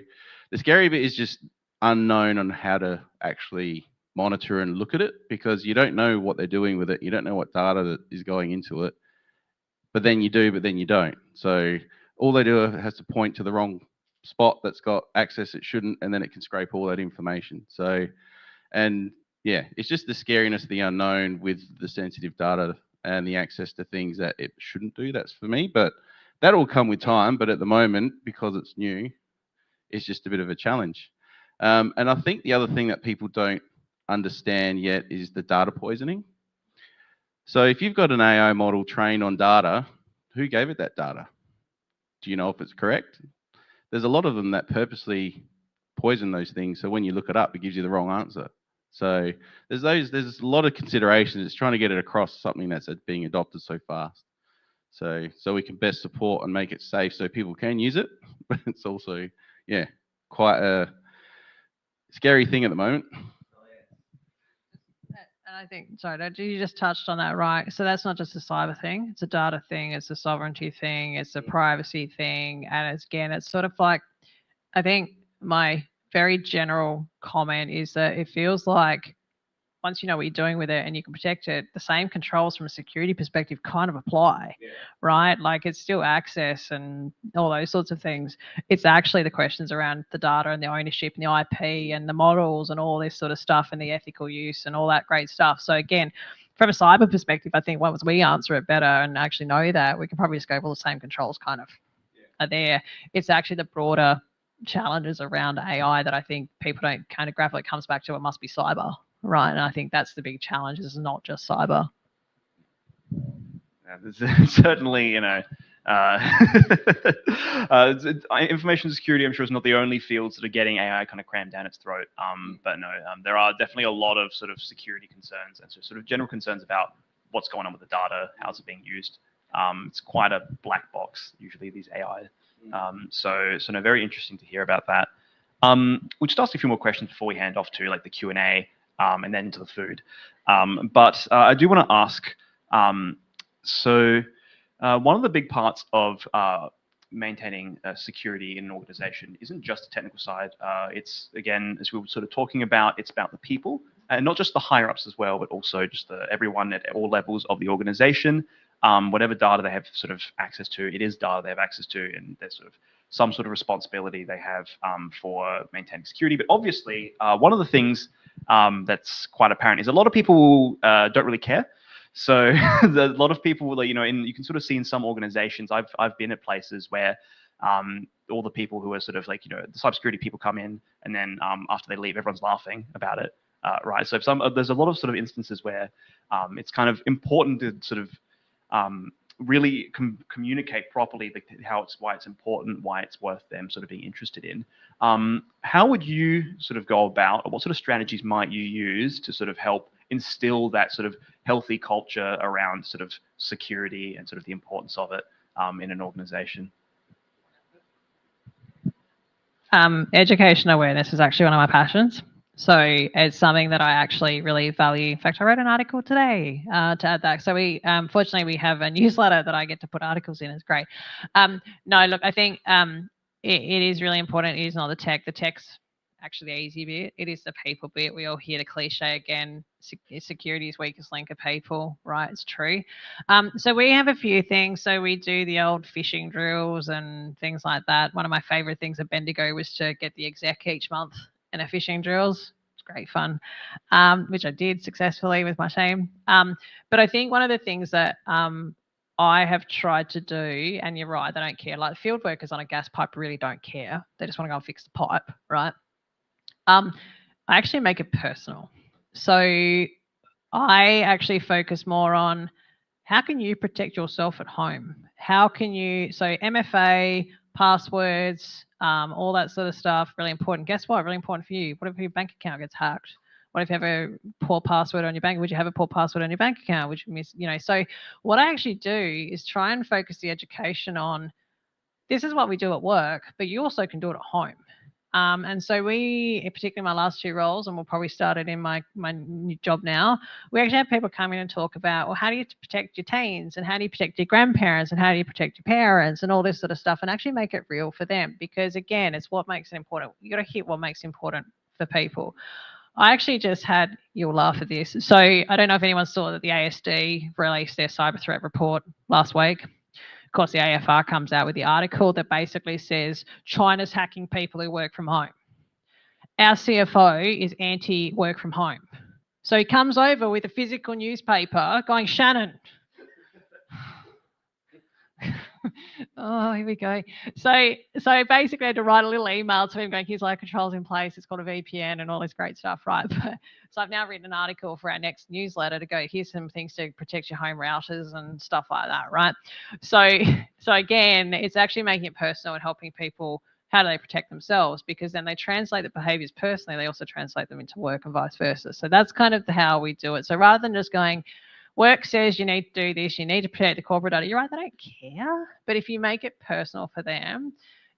the scary bit is just unknown on how to actually monitor and look at it, because you don't know what they're doing with it. You don't know what data that is going into it, but then you do, but then you don't. So all they do has to point to the wrong spot that's got access it shouldn't, and then it can scrape all that information. So, and yeah, it's just the scariness of the unknown with the sensitive data and the access to things that it shouldn't do. That's for me, but that will come with time. But at the moment, because it's new, it's just a bit of a challenge. And I think the other thing that people don't understand yet is the data poisoning. So if you've got an AI model trained on data, who gave it that data? Do you know if it's correct? There's a lot of them that purposely poison those things, so when you look it up, it gives you the wrong answer. So there's a lot of considerations. It's trying to get it across something that's being adopted so fast. So we can best support and make it safe so people can use it. But it's also, yeah, quite a scary thing at the moment. And I think, sorry, you just touched on that, right? So that's not just a cyber thing, it's a data thing, it's a sovereignty thing, it's a privacy thing. And it's sort of like, I think my very general comment is that it feels like once you know what you're doing with it and you can protect it, the same controls from a security perspective kind of apply, right? Like it's still access and all those sorts of things. It's actually the questions around the data and the ownership and the IP and the models and all this sort of stuff and the ethical use and all that great stuff. So again, from a cyber perspective, I think once we answer it better and actually know that, we can probably just go, well, the same controls kind of are there. It's actually the broader challenges around AI that I think people don't kind of grapple. It comes back to it must be cyber. Right, and I think that's the big challenge. Is not just cyber. Yeah, there's certainly, information security, I'm sure, is not the only fields that are getting AI kind of crammed down its throat. But no, there are definitely a lot of sort of security concerns and sort of general concerns about what's going on with the data, how's it being used. It's quite a black box usually, these AI. So no, very interesting to hear about that. We'll just ask a few more questions before we hand off to like the Q&A. And then into the food. But I do want to ask, one of the big parts of maintaining security in an organization isn't just the technical side. It's, again, as we were sort of talking about, it's about the people, and not just the higher ups as well, but also just everyone at all levels of the organization. Whatever data they have sort of access to, it is data they have access to, and there's sort of some sort of responsibility they have for maintaining security. But obviously, one of the things that's quite apparent is a lot of people don't really care. So a lot of people, you can sort of see in some organizations, I've been at places where all the people who are sort of like, the cybersecurity people come in, and then after they leave, everyone's laughing about it, right? So there's a lot of sort of instances where it's kind of important to sort of really communicate properly why it's important, why it's worth them sort of being interested in. How would you sort of go about, or what sort of strategies might you use to sort of help instill that sort of healthy culture around sort of security and sort of the importance of it in an organization? Education awareness is actually one of my passions. So it's something that I actually really value. In fact, I wrote an article today to add that. So fortunately, we have a newsletter that I get to put articles in. It's great. No, look, I think it is really important. It is not the tech. The tech's actually the easy bit. It is the people bit. We all hear the cliche again, security's weakest link of people, right? It's true. So we have a few things. So we do the old phishing drills and things like that. One of my favorite things at Bendigo was to get the exec each month in a phishing drills. It's great fun, which I did successfully with my team. But I think one of the things that I have tried to do, and you're right, they don't care. Like field workers on a gas pipe really don't care. They just want to go and fix the pipe, right? I actually make it personal. So I actually focus more on how can you protect yourself at home? How can you, so MFA, passwords, all that sort of stuff, really important. Guess what? Really important for you. What if your bank account gets hacked? What if you have a poor password on your bank? Would you have a poor password on your bank account? Would you miss, so what I actually do is try and focus the education on this is what we do at work, but you also can do it at home. And so we, particularly my last two roles, and we'll probably start it in my new job now, we actually have people come in and talk about, well, how do you protect your teens, and how do you protect your grandparents, and how do you protect your parents, and all this sort of stuff, and actually make it real for them. Because again, it's what makes it important. You got to hit what makes it important for people. I actually just had, you'll laugh at this. So I don't know if anyone saw that the ASD released their cyber threat report last week. Of course, the AFR comes out with the article that basically says China's hacking people who work from home. Our CFO is anti-work from home. So he comes over with a physical newspaper going, Shannon. Oh, here we go. So basically I had to write a little email to him going, here's our controls in place. It's got a VPN and all this great stuff, right? So I've now written an article for our next newsletter to go, here's some things to protect your home routers and stuff like that, right? So again, it's actually making it personal and helping people how do they protect themselves? Because then they translate the behaviors personally, they also translate them into work and vice versa. So that's kind of how we do it. So rather than just going, work says you need to do this, you need to protect the corporate data, you're right, they don't care. But if you make it personal for them,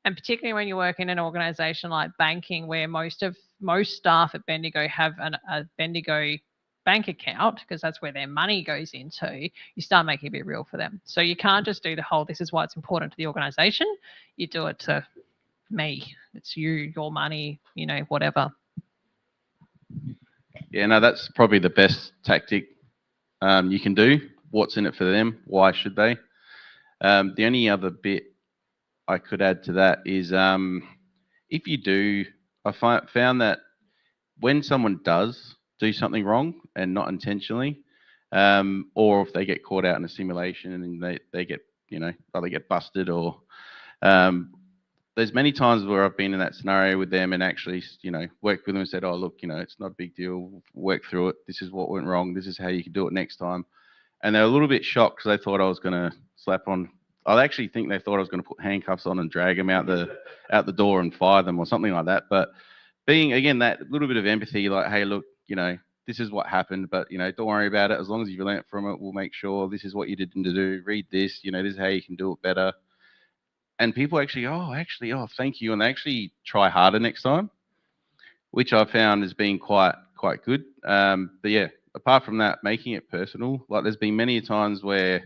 and particularly when you work in an organization like banking, where most staff at Bendigo have a Bendigo bank account, because that's where their money goes into, you start making it a bit real for them. So you can't just do the whole, this is why it's important to the organization. You do it to me. It's you, your money, you know, whatever. Yeah, no, that's probably the best tactic you can do. What's in it for them? Why should they? The only other bit I could add to that is if you do, I found that when someone does do something wrong and not intentionally, or if they get caught out in a simulation and they get, you know, either get busted or there's many times where I've been in that scenario with them and actually, you know, worked with them and said, oh, look, you know, it's not a big deal. Work through it. This is what went wrong. This is how you can do it next time. And they're a little bit shocked because they thought I was going to slap on. I actually think they thought I was going to put handcuffs on and drag them out the door and fire them or something like that. But being, again, that little bit of empathy, like, hey, look, you know, this is what happened, but, you know, don't worry about it. As long as you've learned from it, we'll make sure this is what you didn't do. Read this, you know, this is how you can do it better. And people actually, oh, thank you. And they actually try harder next time, which I found has been quite good. But yeah, apart from that, making it personal, like there's been many times where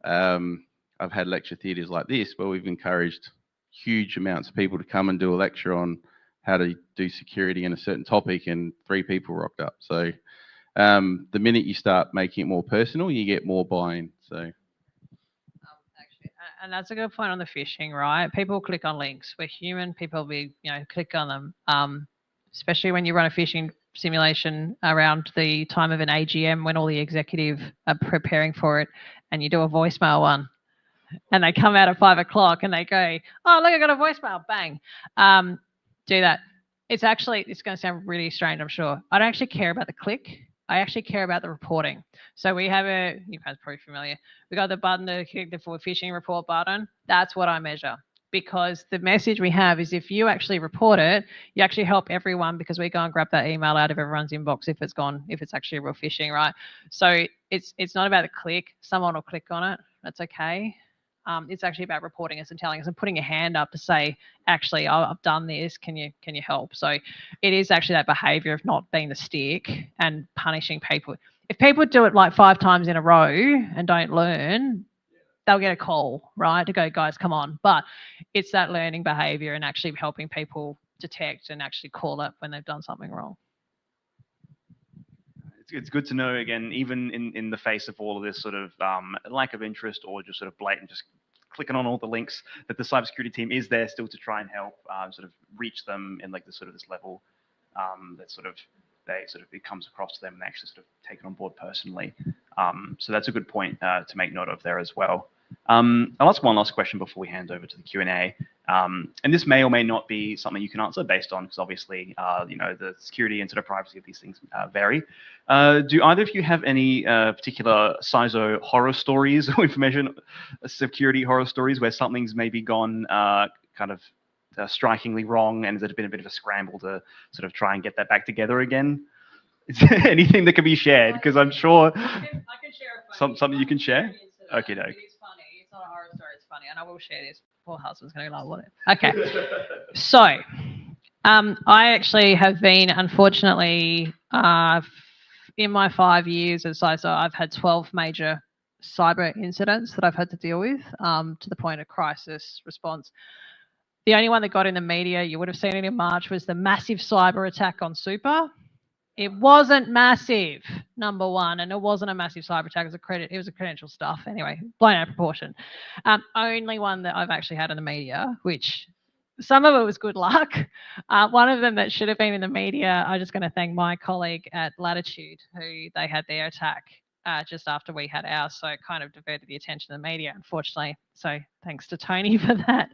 I've had lecture theatres like this where we've encouraged huge amounts of people to come and do a lecture on how to do security in a certain topic, and 3 people rocked up. So the minute you start making it more personal, you get more buy-in. So. And that's a good point on the phishing, right? People click on links. We're human. People will be, you know, click on them. Especially when you run a phishing simulation around the time of an AGM when all the executive are preparing for it, and you do a voicemail one, and they come out at 5 o'clock and they go, oh, look, I got a voicemail, bang. Do that. It's going to sound really strange, I'm sure. I don't actually care about the click. I actually care about the reporting. So we have you guys are probably familiar. We got the button to click the phishing report button. That's what I measure, because the message we have is if you actually report it, you actually help everyone, because we go and grab that email out of everyone's inbox if it's actually real phishing, right? So it's not about the click. Someone will click on it. That's okay. It's actually about reporting us and telling us and putting a hand up to say, actually, I've done this. Can you help? So it is actually that behavior of not being the stick and punishing people. If people do it like 5 times in a row and don't learn, they'll get a call, right, to go, guys, come on. But it's that learning behavior and actually helping people detect and actually call it when they've done something wrong. It's good to know, again, even in the face of all of this sort of lack of interest or just sort of blatant, just clicking on all the links, that the cybersecurity team is there still to try and help sort of reach them in like this level that sort of it comes across to them and they actually sort of take it on board personally. So that's a good point to make note of there as well. I'll ask one last question before we hand over to the Q&A. And this may or may not be something you can answer based on, because obviously, you know, the security and sort of privacy of these things vary. Do either of you have any particular CISO horror stories or information security horror stories where something's maybe gone kind of strikingly wrong, and there's been a bit of a scramble to sort of try and get that back together again? Is there anything that can be shared? Because I'm sure I can share something you can share. Okay, no. It's funny. It's not a horror story. It's funny, and I will share this. Poor husband's going to be like, what? Okay. So, I actually have been, unfortunately, in my 5 years as CISO, I've had 12 major cyber incidents that I've had to deal with, to the point of crisis response. The only one that got in the media, you would have seen it in March, was the massive cyber attack on Super. It wasn't massive, number one, and it wasn't a massive cyber attack. It was a credential stuff. Anyway, blown out of proportion. Only one that I've actually had in the media, which some of it was good luck. One of them that should have been in the media, I'm just going to thank my colleague at Latitude, who they had their attack just after we had ours, so it kind of diverted the attention of the media, unfortunately. So thanks to Tony for that.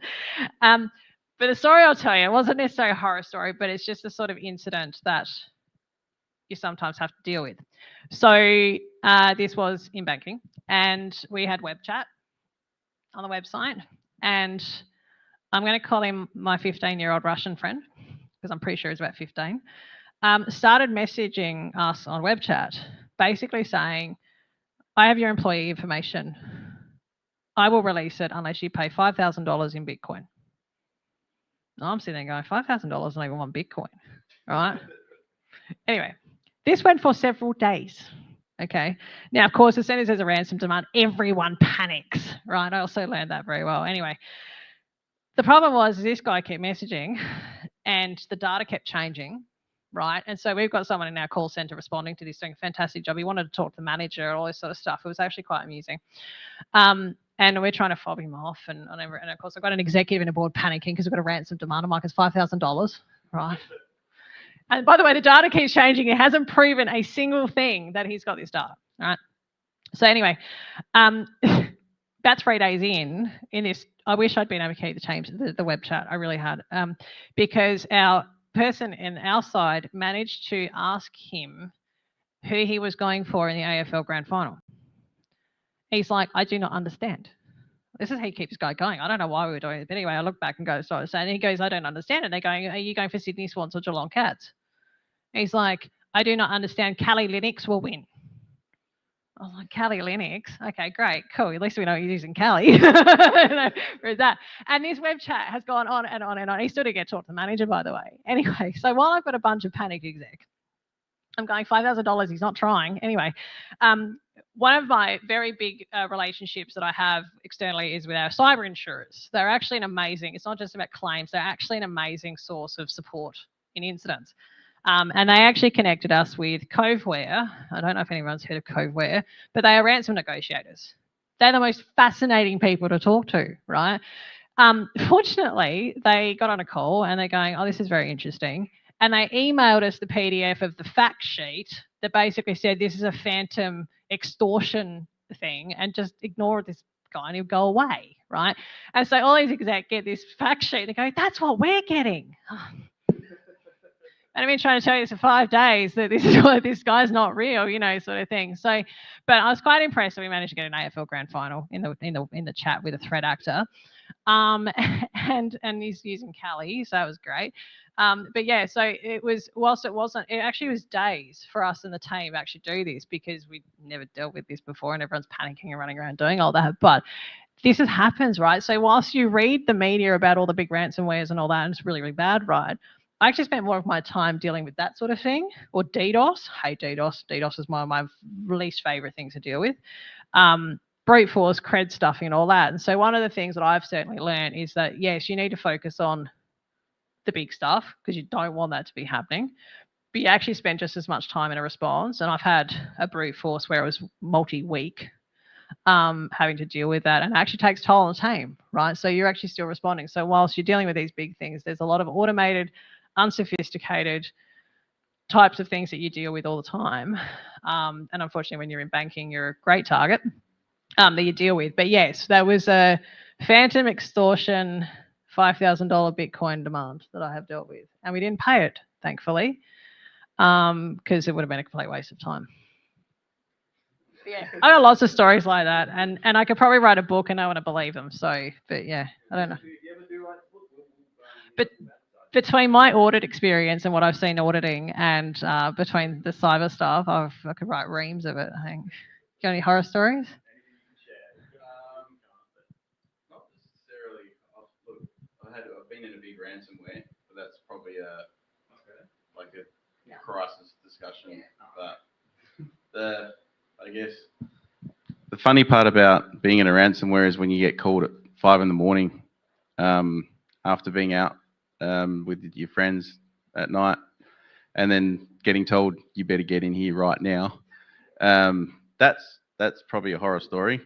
But the story I'll tell you, it wasn't necessarily a horror story, but it's just a sort of incident that you sometimes have to deal with. So this was in banking, and we had web chat on the website, and I'm going to call him my 15-year-old Russian friend, because I'm pretty sure he's about 15, started messaging us on web chat, basically saying, I have your employee information. I will release it unless you pay $5,000 in Bitcoin. And I'm sitting there going, $5,000 not even one Bitcoin, right? Anyway, this went for several days. Okay. Now, of course, as soon as there's a ransom demand, everyone panics, right? I also learned that very well. Anyway, the problem was this guy kept messaging and the data kept changing, right? And so we've got someone in our call center responding to this, doing a fantastic job. He wanted to talk to the manager and all this sort of stuff. It was actually quite amusing. And we're trying to fob him off. And of course, I've got an executive and a board panicking because we've got a ransom demand. I'm like, it's $5,000, right? And by the way, the data keeps changing. It hasn't proven a single thing that he's got this data, right? So anyway, about 3 days in this, I wish I'd been able to change the web chat. I really had, because our person in our side managed to ask him who he was going for in the AFL Grand Final. He's like, I do not understand. This is how he keeps guy going. I don't know why we were doing it. But anyway, I look back and go, sorry. And he goes, I don't understand it. They're going, are you going for Sydney Swans or Geelong Cats? He's like, I do not understand. Kali Linux will win. I was like, Kali Linux? Okay, great, cool. At least we know you're using Kali. Where's that? And this web chat has gone on and on and on. He still didn't get to talk to the manager, by the way. Anyway, so while I've got a bunch of panic exec, I'm going $5,000. He's not trying. Anyway, one of my very big relationships that I have externally is with our cyber insurers. They're actually an amazing, it's not just about claims, they're actually an amazing source of support in incidents. And they actually connected us with Coveware. I don't know if anyone's heard of Coveware, but they are ransom negotiators. They're the most fascinating people to talk to, right? Fortunately, they got on a call and they're going, oh, this is very interesting. And they emailed us the PDF of the fact sheet that basically said this is a phantom extortion thing and just ignore this guy and he'll go away, right? And so all these execs get this fact sheet and they go, that's what we're getting. And I've been trying to tell you for 5 days that this is what this guy's not real, you know, sort of thing. So, but I was quite impressed that we managed to get an AFL Grand Final in the chat with a threat actor, and he's using Kali, so that was great. But yeah, so it was, whilst it wasn't, it actually was days for us and the team to actually do this because we never dealt with this before and everyone's panicking and running around doing all that. But this happens, right? So whilst you read the media about all the big ransomwares and all that, and it's really, really bad, right? I actually spent more of my time dealing with that sort of thing, or DDoS. Hate DDoS. DDoS is one of my least favorite things to deal with. Brute force, cred stuffing, and all that. And so one of the things that I've certainly learned is that, yes, you need to focus on the big stuff because you don't want that to be happening. But you actually spend just as much time in a response. And I've had a brute force where it was multi-week having to deal with that, and it actually takes toll on the team, right? So you're actually still responding. So whilst you're dealing with these big things, there's a lot of automated, unsophisticated types of things that you deal with all the time. And unfortunately, when you're in banking, you're a great target that you deal with. But yes, there was a phantom extortion $5,000 Bitcoin demand that I have dealt with. And we didn't pay it, thankfully, because it would have been a complete waste of time. But yeah, I got lots of stories like that. And I could probably write a book and no one would believe them. So, but yeah, I don't know. But between my audit experience and what I've seen auditing and between the cyber stuff, I could write reams of it, I think. Got any horror stories? Not necessarily. Look, I've been in a big ransomware, but that's probably a crisis discussion. But I guess the funny part about being in a ransomware is when you get called at 5 a.m. After being out with your friends at night, and then getting told you better get in here right now. That's probably a horror story,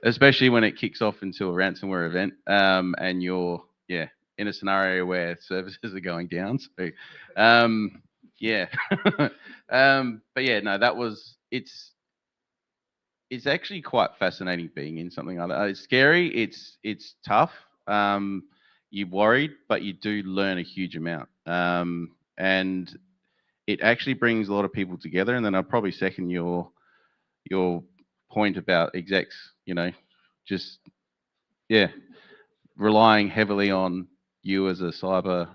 especially when it kicks off into a ransomware event, and you're in a scenario where services are going down. So yeah, but yeah, no, it's actually quite fascinating being in something like that. It's scary. It's tough. You're worried, but you do learn a huge amount. And it actually brings a lot of people together. And then I'll probably second your point about execs, just, relying heavily on you as a cyber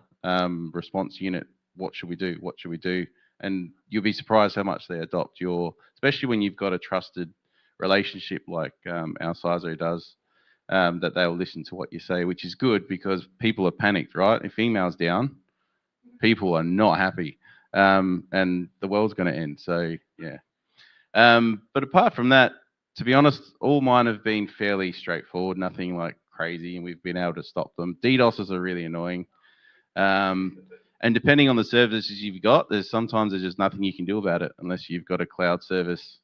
response unit. What should we do? What should we do? And you'll be surprised how much they adopt your, especially when you've got a trusted relationship like our CISO does, that they'll listen to what you say, which is good because people are panicked, right? If email's down, people are not happy, and the world's going to end. So yeah. But apart from that, to be honest, all mine have been fairly straightforward, nothing like crazy, and we've been able to stop them. DDoSes are really annoying. And depending on the services you've got, there's just nothing you can do about it unless you've got a cloud service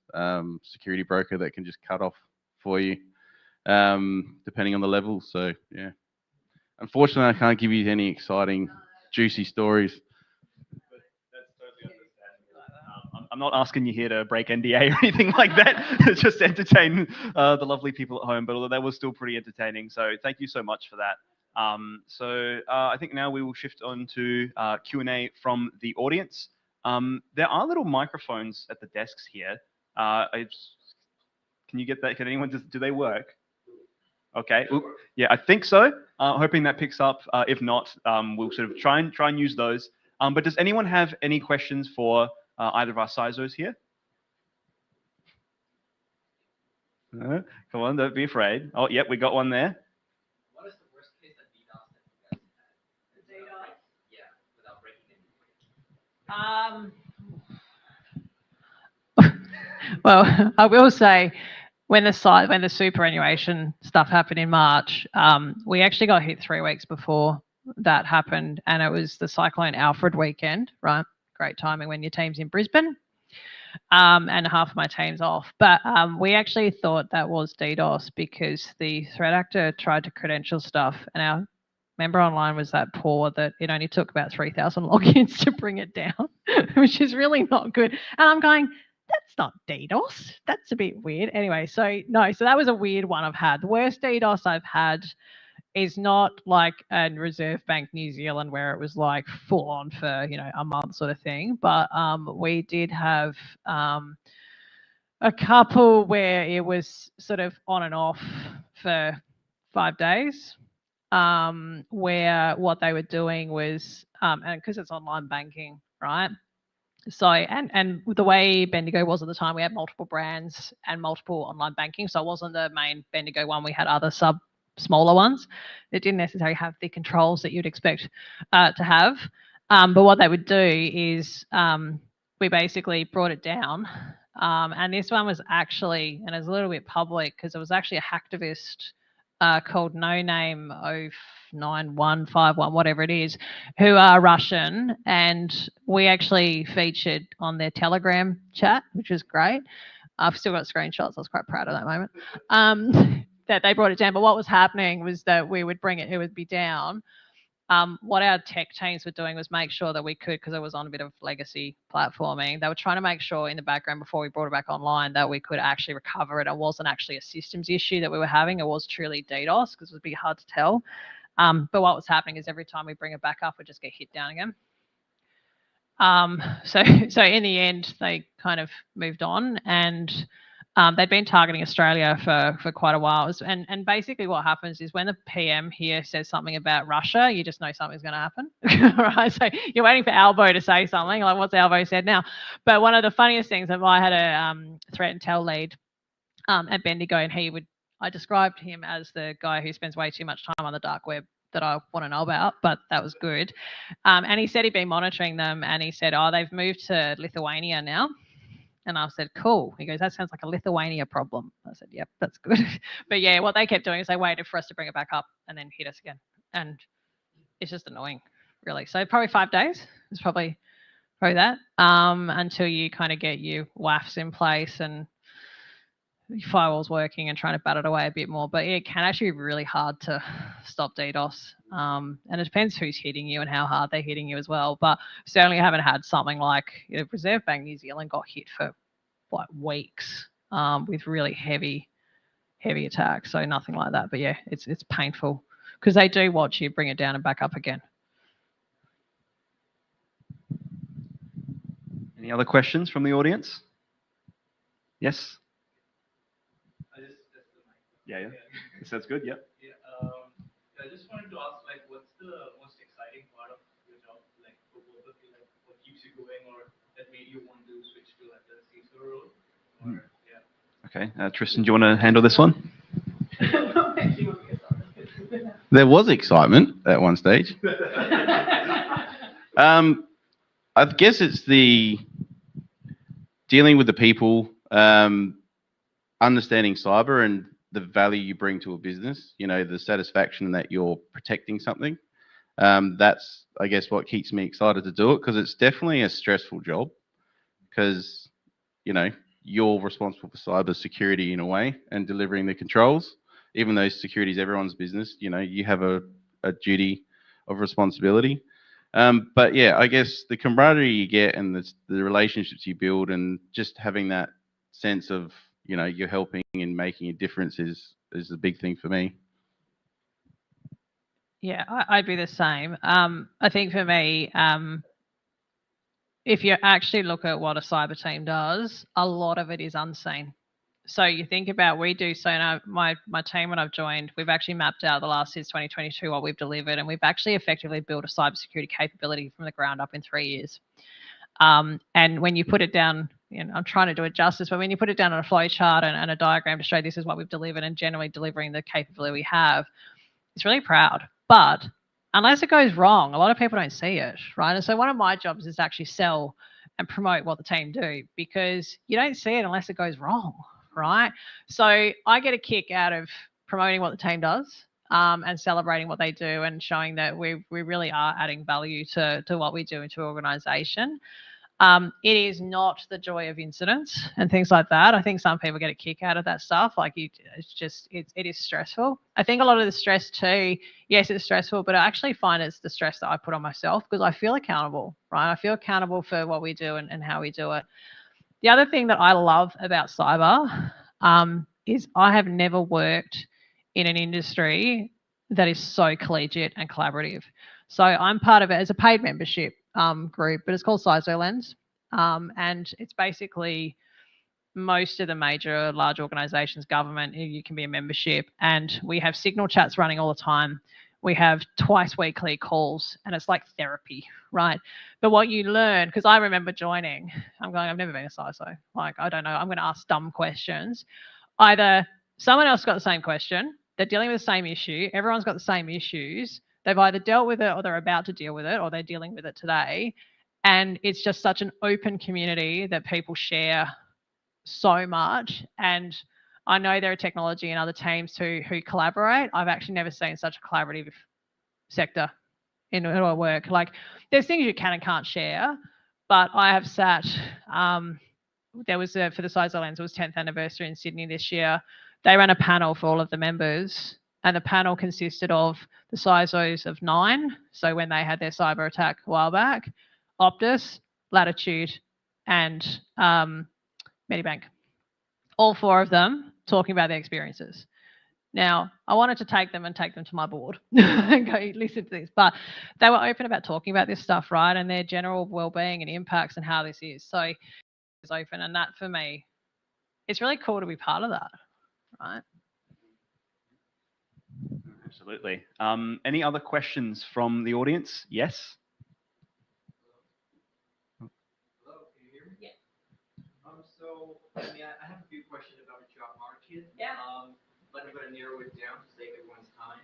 security broker that can just cut off for you, depending on the level. So yeah, unfortunately, I can't give you any exciting, juicy stories. I'm not asking you here to break NDA or anything like that. Just entertain the lovely people at home, but that was still pretty entertaining. So thank you so much for that. I think now we will shift on to Q&A from the audience. There are little microphones at the desks here. Can you get that? Can anyone do they work? Okay. Yeah, I think so. Hoping that picks up. If not, we'll sort of try and use those. But does anyone have any questions for either of our CISOs here? Come on, don't be afraid. Oh, yep, we got one there. What is the worst case of DDoS that you guys have had? Yeah, without breaking into it. Well, I will say, when the superannuation stuff happened in March, we actually got hit 3 weeks before that happened, and it was the Cyclone Alfred weekend, right? Great timing when your team's in Brisbane, and half of my team's off. But we actually thought that was DDoS because the threat actor tried to credential stuff, and our member online was that poor that it only took about 3,000 logins to bring it down, which is really not good. And I'm going, that's not DDoS. That's a bit weird. Anyway, so that was a weird one I've had. The worst DDoS I've had is not like a Reserve Bank New Zealand where it was like full on for, a month sort of thing. But we did have a couple where it was sort of on and off for 5 days, where what they were doing was, and because it's online banking, right? So, and the way Bendigo was at the time, we had multiple brands and multiple online banking. So it wasn't the main Bendigo one. We had other smaller ones that didn't necessarily have the controls that you'd expect to have. But what they would do is we basically brought it down. And this one was actually, and it was a little bit public because it was actually a hacktivist called No Name 09151, whatever it is, who are Russian. And we actually featured on their Telegram chat, which was great. I've still got screenshots. I was quite proud of that moment. That they brought it down. But what was happening was that we would bring it, it would be down. What our tech teams were doing was make sure that we could, because it was on a bit of legacy platforming, they were trying to make sure in the background before we brought it back online that we could actually recover it. It wasn't actually a systems issue that we were having. It was truly DDoS because it would be hard to tell. But what was happening is every time we bring it back up, we just get hit down again. So in the end, they kind of moved on, and they'd been targeting Australia for quite a while. And basically what happens is when the PM here says something about Russia, you just know something's going to happen, right? So you're waiting for Albo to say something, like what's Albo said now? But one of the funniest things, I had a threat and tell lead at Bendigo, and I described him as the guy who spends way too much time on the dark web that I want to know about, but that was good. And he said he'd been monitoring them, and he said, oh, they've moved to Lithuania now. And I said, cool. He goes, that sounds like a Lithuania problem. I said, yep, that's good. But yeah, what they kept doing is they waited for us to bring it back up and then hit us again. And it's just annoying, really. So probably 5 days is probably that, until you kind of get your WAFs in place and your firewall's working and trying to bat it away a bit more. But yeah, it can actually be really hard to stop DDoS. And it depends who's hitting you and how hard they're hitting you as well. But certainly I haven't had something like Reserve Bank New Zealand got hit for like weeks with really heavy attacks. So nothing like that. But yeah, it's painful because they do watch you bring it down and back up again. Any other questions from the audience? Yes? I just Yeah. Sounds good. Yep. Yeah, I you want to switch to like the CISO role? Or, yeah. Okay, Tristan, do you want to handle this one? There was excitement at one stage. I guess it's the dealing with the people, understanding cyber and the value you bring to a business, you know, the satisfaction that you're protecting something. That's, I guess, what keeps me excited to do it, because it's definitely a stressful job, because, you know, you're responsible for cyber security in a way and delivering the controls. Even though security is everyone's business, you know, you have a duty of responsibility. But yeah, I guess the camaraderie you get and the relationships you build, and just having that sense of, you know, you're helping and making a difference is a big thing for me. Yeah, I'd be the same. I think for me, if you actually look at what a cyber team does, a lot of it is unseen. So you think about, we do, so now my team, when I've joined, we've actually mapped out the last since 2022 what we've delivered, and we've actually effectively built a cybersecurity capability from the ground up in 3 years. And when you put it down, you know, I'm trying to do it justice, but when you put it down on a flow chart and a diagram to show this is what we've delivered and generally delivering the capability we have, it's really proud. But unless it goes wrong, a lot of people don't see it, right? And so one of my jobs is to actually sell and promote what the team do, because you don't see it unless it goes wrong, right? So I get a kick out of promoting what the team does, and celebrating what they do and showing that we really are adding value to what we do into an organization. It is not the joy of incidents and things like that. I think some people get a kick out of that stuff. Like, it is stressful. I think a lot of the stress too, yes, it's stressful, but I actually find it's the stress that I put on myself, because I feel accountable, right? I feel accountable for what we do and how we do it. The other thing that I love about cyber, is I have never worked in an industry that is so collegiate and collaborative. So I'm part of it as a paid membership group, but it's called CISO Lens. And it's basically most of the major large organizations, government, you can be a membership, and we have signal chats running all the time. We have twice weekly calls, and it's like therapy, right? But what you learn, because I remember joining, I'm going, I've never been a CISO. Like, I don't know, I'm going to ask dumb questions. Either someone else got the same question, they're dealing with the same issue, everyone's got the same issues, they've either dealt with it or they're about to deal with it, or they're dealing with it today. And it's just such an open community that people share so much. And I know there are technology and other teams who collaborate. I've actually never seen such a collaborative sector in our work. Like, there's things you can and can't share, but I have sat, there was for the CISO Lens, it was 10th anniversary in Sydney this year. They ran a panel for all of the members, and the panel consisted of the CISOs of 9. So when they had their cyber attack a while back, Optus, Latitude, and Medibank. All 4 of them talking about their experiences. Now, I wanted to take them to my board and go listen to this, but they were open about talking about this stuff, right? And their general well-being and impacts and how this is. So it's open, and that for me, it's really cool to be part of that, right? Absolutely. Any other questions from the audience? Yes. Hello, can you hear me? Yeah. So, I mean, I have a few questions about the job market. Yeah. But I'm going to narrow it down to save everyone's time.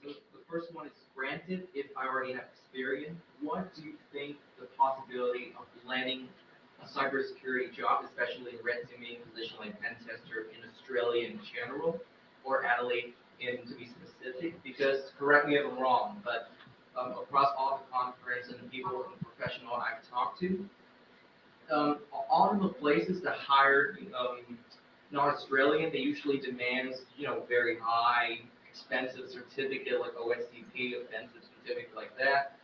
So the first one is, granted, if I already have experience, what do you think the possibility of landing a cybersecurity job, especially in red teaming position like pen tester in Australia in general, or Adelaide to be specific? Because, correct me if I'm wrong, but across all the conference and the people and professional I've talked to, all of the places that hire non-Australian, they usually demand, you know, very high, expensive certificate like OSCP, offensive certificate like that,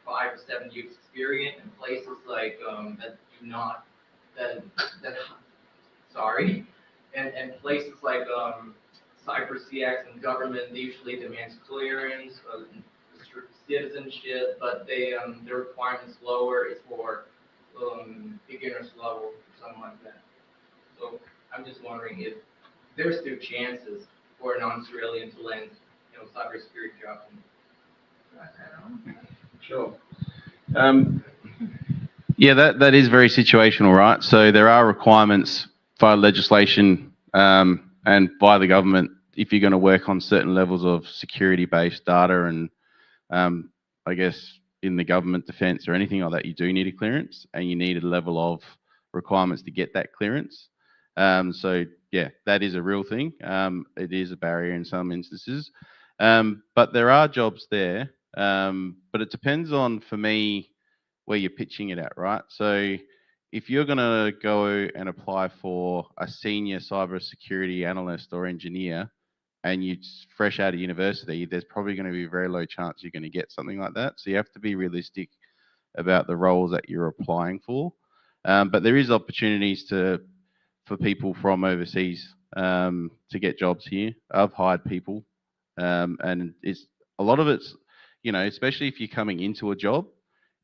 for 5 or 7 years experience. And places like that do not, sorry, and places like CyberCX and government, they usually demand clearance, citizenship, but they their requirements lower is for beginner's level, something like that. So I'm just wondering if there's still chances for a non-Australian to land, you know, cybersecurity jobs. Sure. Yeah, that is very situational, right? So there are requirements via legislation and by the government if you're going to work on certain levels of security-based data and I guess in the government defence or anything like that, you do need a clearance and you need a level of requirements to get that clearance. So yeah, that is a real thing. It is a barrier in some instances, but there are jobs there. But it depends on, for me, where you're pitching it at, right? So if you're going to go and apply for a senior cybersecurity analyst or engineer, and you're fresh out of university, there's probably going to be a very low chance you're going to get something like that. So you have to be realistic about the roles that you're applying for. But there is opportunities for people from overseas to get jobs here. I've hired people, and it's a lot of it's, especially if you're coming into a job,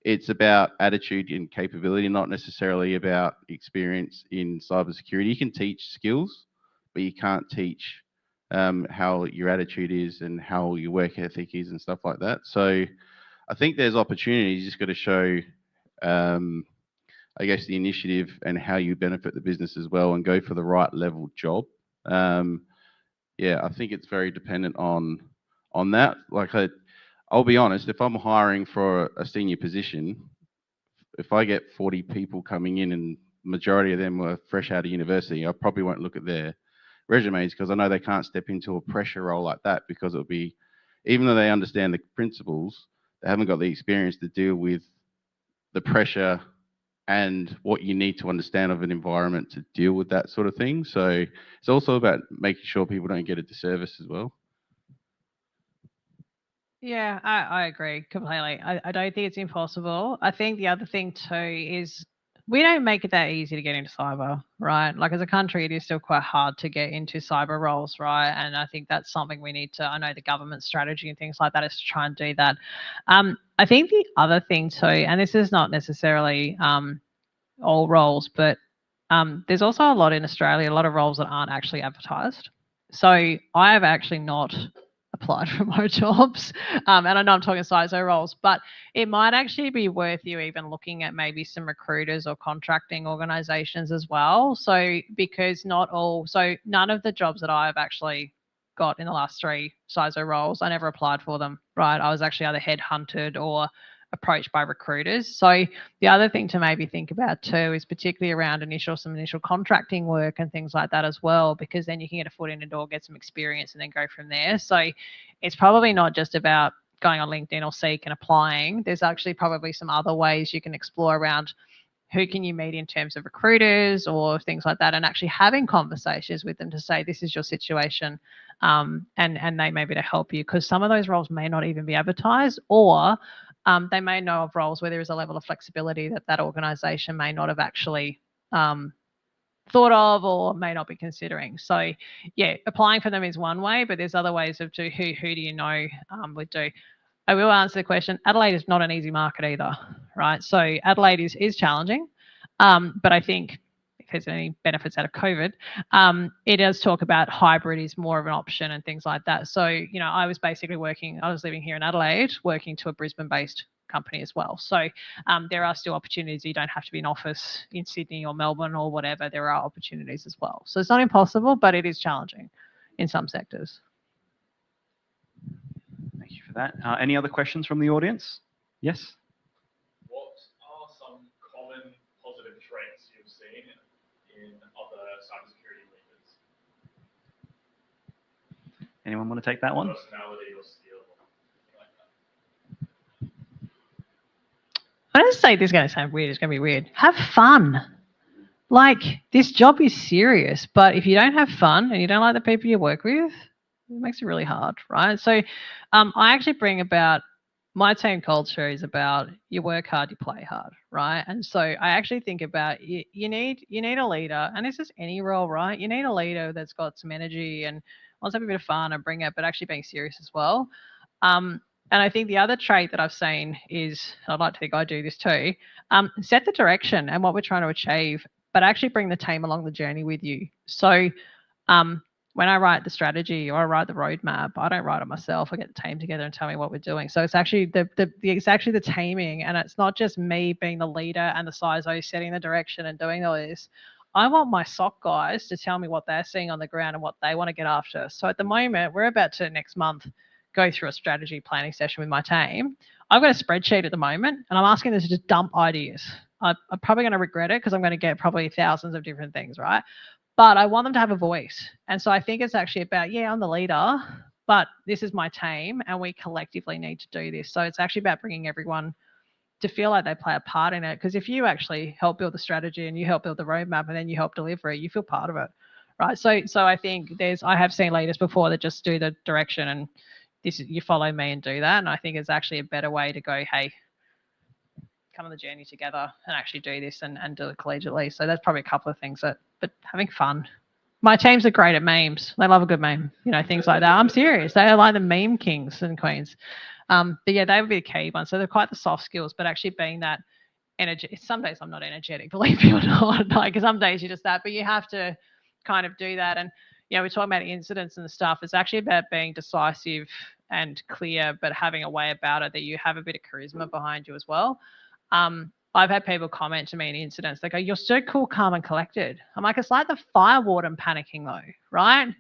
it's about attitude and capability, not necessarily about experience in cybersecurity. You can teach skills, but you can't teach how your attitude is and how your work ethic is and stuff like that. So I think there's opportunities. You just got to show, I guess, the initiative and how you benefit the business as well, and go for the right level job. Yeah, I think it's very dependent on that. Like I'll be honest, if I'm hiring for a senior position, if I get 40 people coming in and majority of them were fresh out of university, I probably won't look at their resumes because I know they can't step into a pressure role like that, because it'll be, even though they understand the principles, they haven't got the experience to deal with the pressure and what you need to understand of an environment to deal with that sort of thing. So it's also about making sure people don't get a disservice as well. Yeah, I agree completely. I don't think it's impossible. I think the other thing too is we don't make it that easy to get into cyber, right? Like as a country, it is still quite hard to get into cyber roles, right? And I think that's something we need to, I know the government strategy and things like that is to try and do that. I think the other thing too, and this is not necessarily all roles, but there's also a lot in Australia, a lot of roles that aren't actually advertised. So I have actually not applied for my jobs. And I know I'm talking CISO roles, but it might actually be worth you even looking at maybe some recruiters or contracting organizations as well. So because none of the jobs that I've actually got in the last 3 CISO roles, I never applied for them, right? I was actually either headhunted or approached by recruiters. So the other thing to maybe think about too is particularly around some initial contracting work and things like that as well, because then you can get a foot in the door, get some experience, and then go from there. So it's probably not just about going on LinkedIn or Seek and applying. There's actually probably some other ways you can explore around who can you meet in terms of recruiters or things like that, and actually having conversations with them to say, this is your situation, and they may be to help you, because some of those roles may not even be advertised, or they may know of roles where there is a level of flexibility that organisation may not have actually thought of or may not be considering. So yeah, applying for them is one way, but there's other ways of who do you know would do. I will answer the question. Adelaide is not an easy market either, right? So Adelaide is challenging, but I think if there's any benefits out of COVID, it does talk about hybrid is more of an option and things like that. So, I was living here in Adelaide, working to a Brisbane-based company as well. So there are still opportunities. You don't have to be in office in Sydney or Melbourne or whatever. There are opportunities as well. So it's not impossible, but it is challenging in some sectors. Thank you for that. Any other questions from the audience? Yes? What are some common positive traits you've seen in other cybersecurity leaders? Anyone want to take that one? Personality or skill, like that. I don't say this is going to sound weird. It's going to be weird. Have fun. Like, this job is serious, but if you don't have fun and you don't like the people you work with, it makes it really hard, right? So I actually bring about, my team culture is about you work hard, you play hard, right? And so I actually think about you need a leader, and this is any role, right? You need a leader that's got some energy and wants to have a bit of fun and bring it, but actually being serious as well. And I think the other trait that I've seen is, I'd like to think I do this too, set the direction and what we're trying to achieve, but actually bring the team along the journey with you. So when I write the strategy or I write the roadmap, I don't write it myself. I get the team together and tell me what we're doing. So it's actually it's actually the teaming, and it's not just me being the leader and the CISO setting the direction and doing all this. I want my SOC guys to tell me what they're seeing on the ground and what they want to get after. So at the moment, we're about to next month go through a strategy planning session with my team. I've got a spreadsheet at the moment, and I'm asking them to just dump ideas. I'm probably going to regret it because I'm going to get probably thousands of different things, right? But I want them to have a voice. And so I think it's actually about, yeah, I'm the leader, but this is my team and we collectively need to do this. So it's actually about bringing everyone to feel like they play a part in it. Because if you actually help build the strategy and you help build the roadmap and then you help deliver it, you feel part of it, right? So I think I have seen leaders before that just do the direction and you follow me and do that. And I think it's actually a better way to go, hey, come on the journey together and actually do this and do it collegiately. So that's probably a couple of things but having fun. My teams are great at memes. They love a good meme, things like that. I'm serious. They are like the meme kings and queens. But yeah, they would be the key ones. So they're quite the soft skills, but actually being that energy. Some days I'm not energetic, believe me or not. Like some days you're just that, but you have to kind of do that. And we're talking about incidents and stuff. It's actually about being decisive and clear, but having a way about it that you have a bit of charisma behind you as well. I've had people comment to me in incidents. They go, "You're so cool, calm, and collected." I'm like, it's like the fire warden panicking though, right?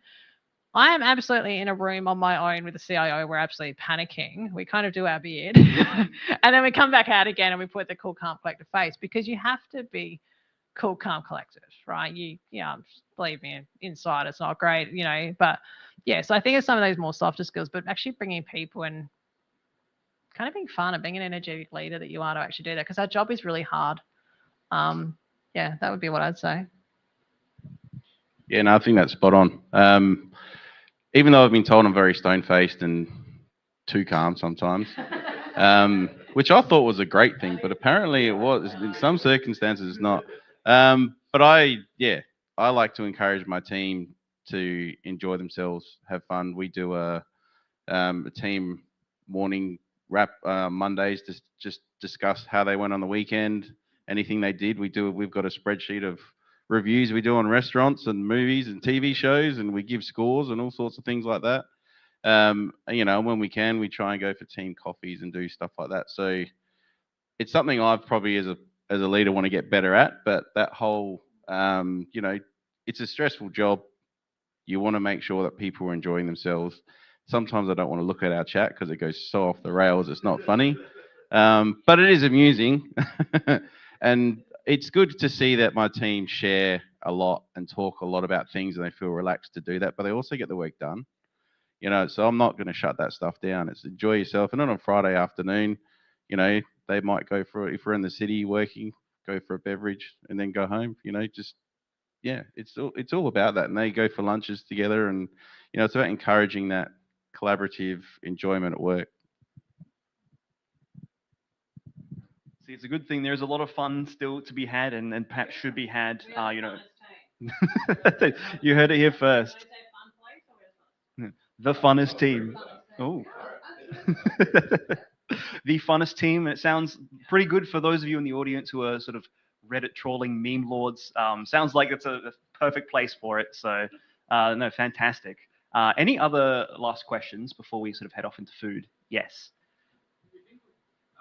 I am absolutely in a room on my own with the CIO. We're absolutely panicking. We kind of do our bit, and then we come back out again and we put the cool, calm, collected face because you have to be cool, calm, collected, right? Believe me, inside it's not great, But yeah, so I think it's some of those more softer skills, but actually bringing people and kind of being fun and being an energetic leader that you are to actually do that because our job is really hard. Yeah, that would be what I'd say. Yeah, no, I think that's spot on. Even though I've been told I'm very stone-faced and too calm sometimes, which I thought was a great thing, but apparently it was in some circumstances it's not. But I like to encourage my team to enjoy themselves, have fun. We do a team morning wrap Mondays to just discuss how they went on the weekend, anything they did. We've got a spreadsheet of reviews we do on restaurants and movies and TV shows, and we give scores and all sorts of things like that. When we can, we try and go for team coffees and do stuff like that. So it's something I've probably as a leader want to get better at. But that whole, it's a stressful job. You want to make sure that people are enjoying themselves. Sometimes I don't want to look at our chat because it goes so off the rails. It's not funny, but it is amusing. And it's good to see that my team share a lot and talk a lot about things and they feel relaxed to do that, but they also get the work done. So I'm not going to shut that stuff down. It's enjoy yourself. And on a Friday afternoon, they might go for, if we're in the city working, go for a beverage and then go home, it's all about that. And they go for lunches together and, it's about encouraging that collaborative enjoyment at work. See, it's a good thing. There's a lot of fun still to be had and perhaps should be had, You heard it here first. The funnest team. Oh. The funnest team. It sounds pretty good for those of you in the audience who are sort of Reddit trolling meme lords. Sounds like it's a perfect place for it. So, no, fantastic. Any other last questions before we sort of head off into food? Yes. Do you think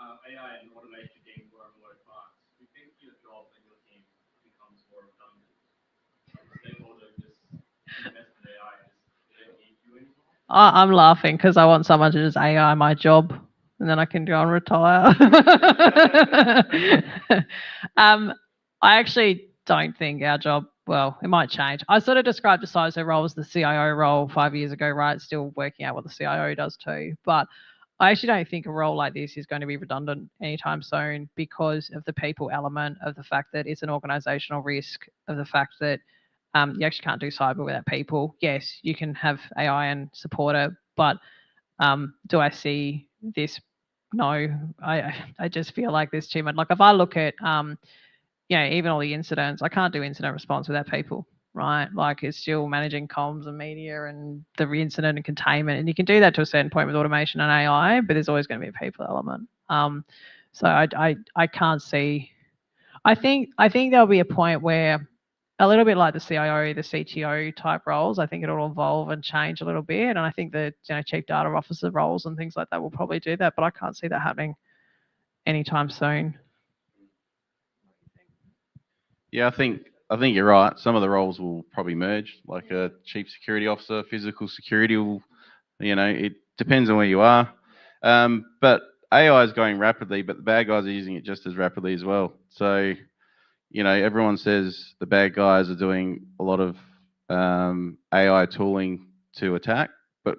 AI and automation getting more and more advanced, do you think your job and your team becomes more redundant? Stakeholders just invest in AI and they don't need you anymore? I'm laughing because I want someone to just AI my job and then I can go and retire. I actually don't think our job, well, it might change. I sort of described the CISO role as the CIO role 5 years ago, right? Still working out what the CIO does too. But I actually don't think a role like this is going to be redundant anytime soon because of the people element, of the fact that it's an organizational risk, of the fact that you actually can't do cyber without people. Yes, you can have AI and support it, but do I see this? No, I just feel like there's too much. Like if I look at, even all the incidents, I can't do incident response without people, right? Like it's still managing comms and media and the incident and containment. And you can do that to a certain point with automation and AI, but there's always going to be a people element. So I can't see. I think there'll be a point where a little bit like the CIO, the CTO type roles. I think it'll evolve and change a little bit, and I think the chief data officer roles and things like that will probably do that. But I can't see that happening anytime soon. Yeah, I think you're right. Some of the roles will probably merge, like a chief security officer, physical security will, it depends on where you are. But AI is going rapidly, but the bad guys are using it just as rapidly as well. So, everyone says the bad guys are doing a lot of AI tooling to attack, but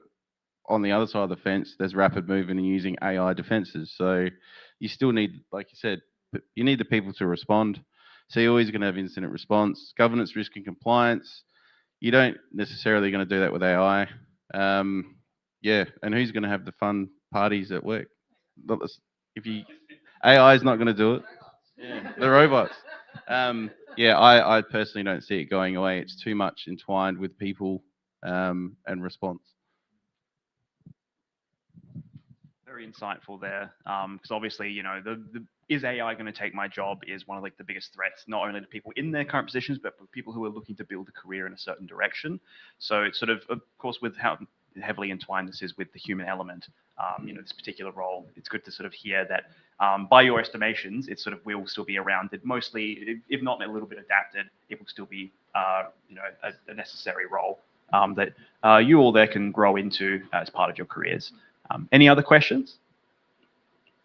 on the other side of the fence, there's rapid movement and using AI defenses. So you still need, like you said, you need the people to respond. So you're always going to have incident response, governance, risk, and compliance. You don't necessarily going to do that with AI. Yeah, and who's going to have the fun parties at work? If AI is not going to do it. Yeah, the robots. Yeah, I personally don't see it going away. It's too much entwined with people and response. Very insightful there, because obviously, is AI going to take my job is one of the biggest threats, not only to people in their current positions, but for people who are looking to build a career in a certain direction. So it's of course, with how heavily entwined this is with the human element, this particular role, it's good to sort of hear that by your estimations, it will still be around. It mostly, if not a little bit adapted, it will still be, a necessary role that you all there can grow into as part of your careers. Any other questions?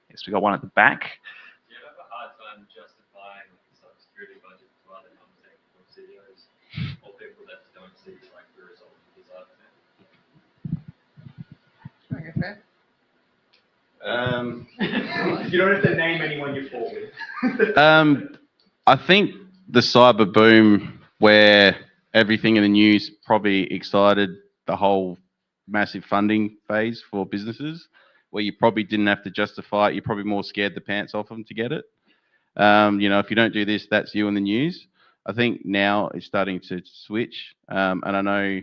Yes, we got one at the back. Do you have a hard time justifying the cybersecurity budget to other non-technical CEOs or people that don't see the result you desire to? You don't have to name anyone you fought with. I think the cyber boom, where everything in the news probably excited the whole massive funding phase for businesses, where you probably didn't have to justify it. You're probably more scared the pants off them to get it. If you don't do this, that's you in the news. I think now it's starting to switch. And I know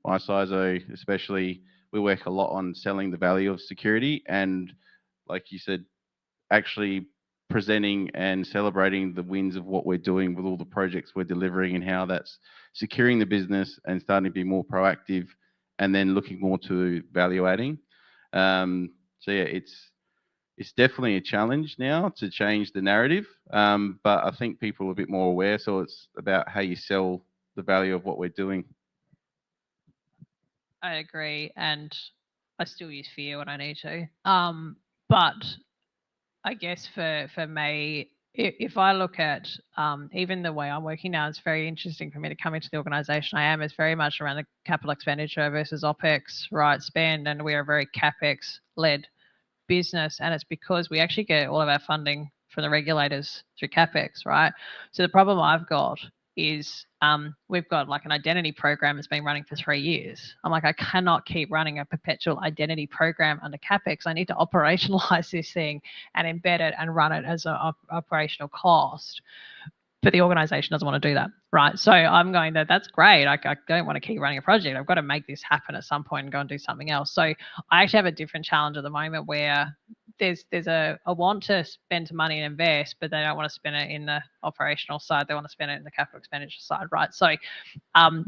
my CISO especially, we work a lot on selling the value of security and, like you said, actually presenting and celebrating the wins of what we're doing with all the projects we're delivering and how that's securing the business and starting to be more proactive and then looking more to value adding. So yeah, it's definitely a challenge now to change the narrative, but I think people are a bit more aware, so it's about how you sell the value of what we're doing. I agree, and I still use fear when I need to. But I guess for me, if I look at even the way I'm working now, it's very interesting for me to come into the organisation I am. It's very much around the capital expenditure versus OPEX, right, spend, and we are a very CapEx-led business, and it's because we actually get all of our funding from the regulators through CapEx, right? So the problem I've got is we've got an identity program that's been running for 3 years. I'm like, I cannot keep running a perpetual identity program under CapEx. I need to operationalize this thing and embed it and run it as an operational cost. But the organization doesn't want to do that, right? So I'm going, that's great. I don't want to keep running a project. I've got to make this happen at some point and go and do something else. So I actually have a different challenge at the moment where there's a want to spend money and invest, but they don't want to spend it in the operational side. They want to spend it in the capital expenditure side, right? So,